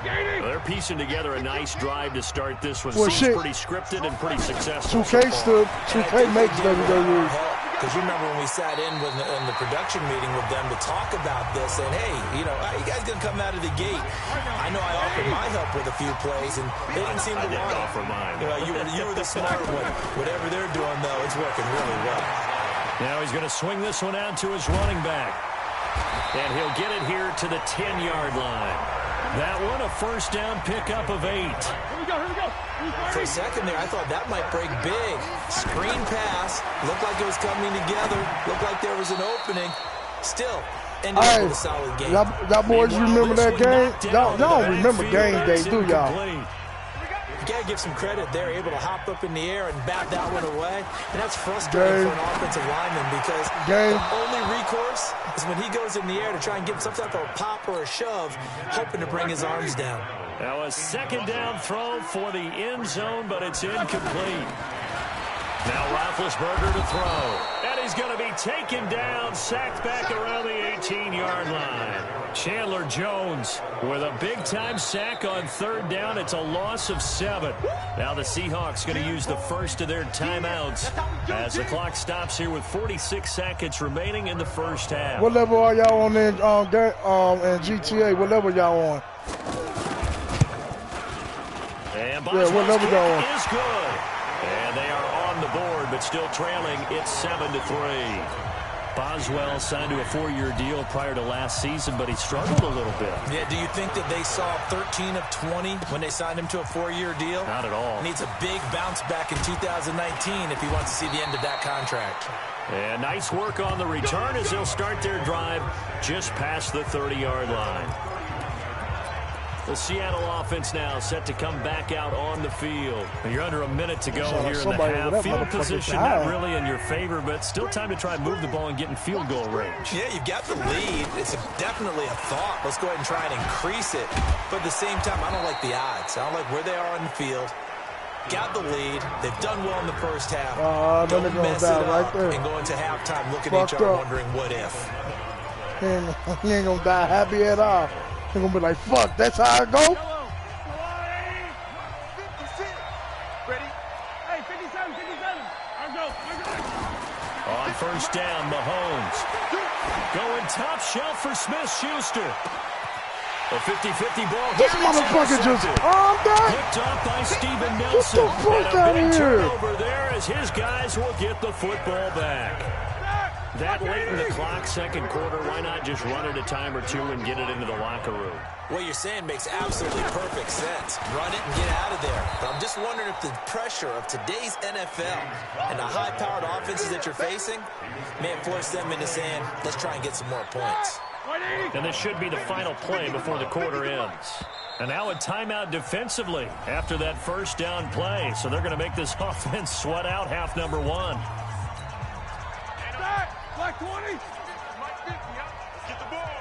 Well, they're piecing together a nice drive to start this one. Seems pretty scripted and pretty successful. 2K makes them go use. Because you remember when we sat in the production meeting with them to talk about this, and hey, you know, you guys gonna come out of the gate. I know I offered my help with a few plays, and they didn't seem to want to offer mine. You were the smart one. Whatever they're doing, though, it's working really well. Now he's going to swing this one out to his running back. And he'll get it here to the 10-yard line. That one, a 1st down pickup of 8. Here we go. For a second there, I thought that might break big. Screen pass. Looked like it was coming together. Looked like there was an opening. Still, ended up with a solid game. Y'all boys remember that game? Y'all don't remember game day, do y'all? You got to give some credit. They're able to hop up in the air and bat that one away. And that's frustrating for an offensive lineman because the only recourse is when he goes in the air to try and get some type of a pop or a shove, hoping to bring his arms down. Now a second down throw for the end zone, but it's incomplete. Now Roethlisberger to throw. And he's going to be taken down, sacked back around the 18-yard line. Chandler Jones with a big-time sack on third down. It's a loss of 7. Now the Seahawks going to use the first of their timeouts as the clock stops here with 46 seconds remaining in the first half. What level are y'all on in GTA? What level y'all on? And what level y'all on? Is good. And they are on the board, but still trailing. It's 7-3. Boswell signed to a 4-year deal prior to last season, but he struggled a little bit. Yeah, do you think that they saw 13 of 20 when they signed him to a 4-year deal? Not at all. Needs a big bounce back in 2019 if he wants to see the end of that contract. And nice work on the return as they'll start their drive just past the 30-yard line. The Seattle offense now set to come back out on the field. You're under a minute to go here in the half. Field position not really in your favor, but still time to try and move the ball and get in field goal range. Yeah, you've got the lead. It's definitely a thought. Let's go ahead and try and increase it. But at the same time, I don't like the odds. I don't like where they are on the field. Got the lead. They've done well in the first half. Don't mess it up and go into halftime looking at each other wondering what if. He ain't going to die happy at all. They're going to be like, fuck, that's how I go? Ready? Hey, 57. I go. On first down, Mahomes. Going top shelf for Smith-Schuster. A 50-50 ball. This motherfucker just armed that. Picked off by Steven Nelson. Get the fuck out of here. Turnover there as his guys will get the football back. That late in the clock, second quarter, why not just run it a time or two and get it into the locker room? What you're saying makes absolutely perfect sense. Run it and get out of there. But I'm just wondering if the pressure of today's NFL and the high-powered offenses that you're facing may force them into saying, let's try and get some more points. And this should be the final play before the quarter ends. And now a timeout defensively after that first down play. So they're going to make this offense sweat out half number 1. Black 20. Get the ball.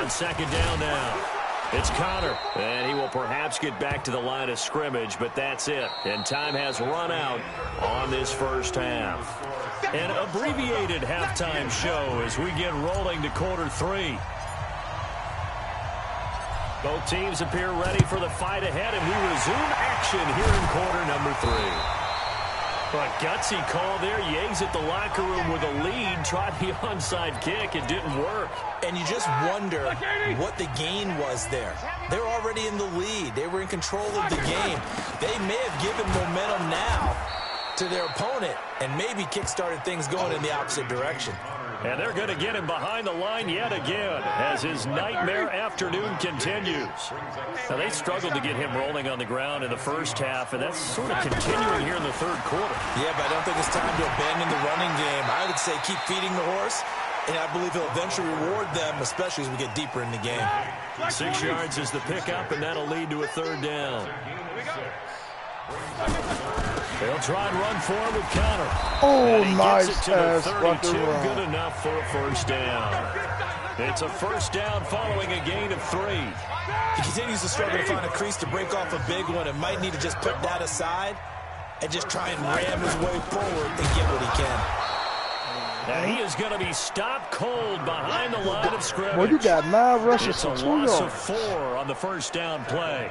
On second down now. It's Connor. And he will perhaps get back to the line of scrimmage, but that's it. And time has run out on this first half. An abbreviated halftime show as we get rolling to quarter 3. Both teams appear ready for the fight ahead, and we resume action here in quarter number 3. A gutsy call there. Yates at the locker room with a lead. Tried the onside kick. It didn't work. And you just wonder what the gain was there. They're already in the lead. They were in control of the game. They may have given momentum now to their opponent and maybe kick-started things going in the opposite direction. And they're going to get him behind the line yet again as his nightmare afternoon continues. Now, they struggled to get him rolling on the ground in the first half, and that's sort of continuing here in the third quarter. Yeah, but I don't think it's time to abandon the running game. I would say keep feeding the horse, and I believe he'll eventually reward them, especially as we get deeper in the game. 6 yards is the pickup, and that'll lead to a third down. They'll try and run forward with Connor. Oh, nice pass. 32, good enough for a first down. It's a first down following a gain of 3. He continues to struggle to find a crease to break off a big one and might need to just put that aside and just try and ram his way forward and get what he can. Now he is going to be stopped cold behind the line of scrimmage. Well, you got 9 rushes it's for a 2 loss yards. of 4 on the first down play.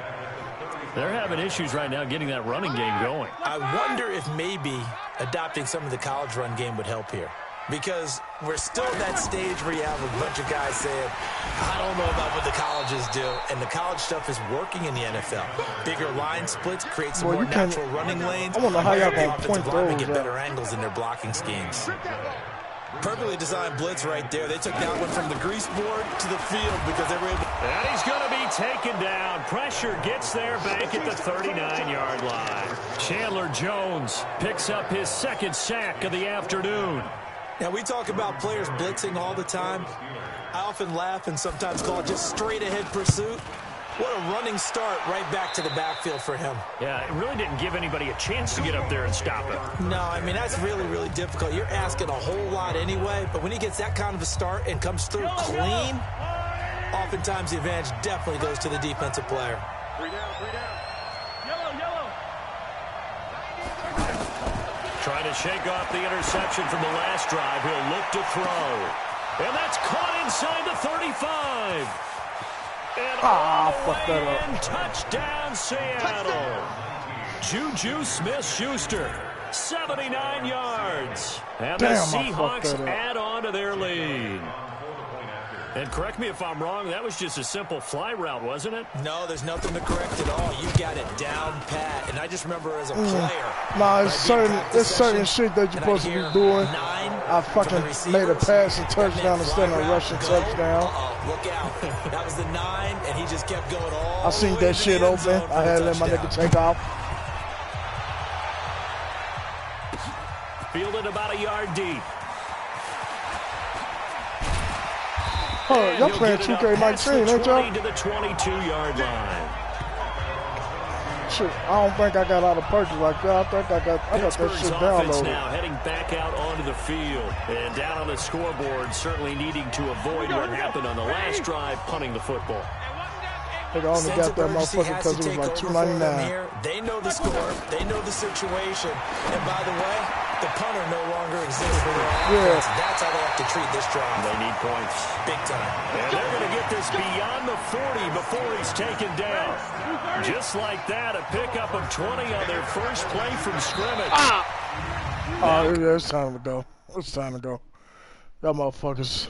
They're having issues right now getting that running game going. I wonder if maybe adopting some of the college run game would help here. Because we're still at that stage where you have a bunch of guys saying, I don't know about what the colleges do. And the college stuff is working in the NFL. Bigger line splits create some more natural running lanes. I wonder how y'all gonna point those get better angles in their blocking schemes. Perfectly designed blitz right there. They took that one from the grease board to the field because they were able. And he's going to be taken down. Pressure gets there back at the 39-yard line. Chandler Jones picks up his second sack of the afternoon. Now, we talk about players blitzing all the time. I often laugh and sometimes call it just straight-ahead pursuit. What a running start right back to the backfield for him. Yeah, it really didn't give anybody a chance to get up there and stop it. No, I mean, that's really, really difficult. You're asking a whole lot anyway, but when he gets that kind of a start and comes through clean, oftentimes the advantage definitely goes to the defensive player. 3 down. Yellow. Trying to shake off the interception from the last drive. He'll look to throw. And that's caught inside the 35. And fuck that up. and touchdown, Seattle. Juju Smith-Schuster, 79 yards. And the Seahawks add on to their lead. And correct me if I'm wrong, that was just a simple fly route, wasn't it? No, there's nothing to correct at all. You got it down pat. And I just remember as a player. Nah, it's certain shit that you're supposed to be doing. I fucking made a pass and touchdown instead of a rushing touchdown. Look out. That was the 9, and he just kept going all I seen that shit open. I had to let my nigga take off. Fielded about a yard deep. Oh, y'all playing 2K19, ain't y'all? To the 22-yard line. Shit, I don't think I got out of purchase like that. I got that shit downloaded. Now heading back out onto the field and down on the scoreboard, certainly needing to avoid what happened on the last drive, punting the football. I only got that motherfucker because it was like $2.99. They know the score. They know the situation. And by the way, the punter no longer exists for their offense. That's how they have to treat this drive. They need points. Big time. And they're going to get this beyond the 40 before he's taken down. Just like that, a pickup of 20 on their first play from scrimmage. Oh, yeah, it's time to go. It's time to go. Y'all motherfuckers.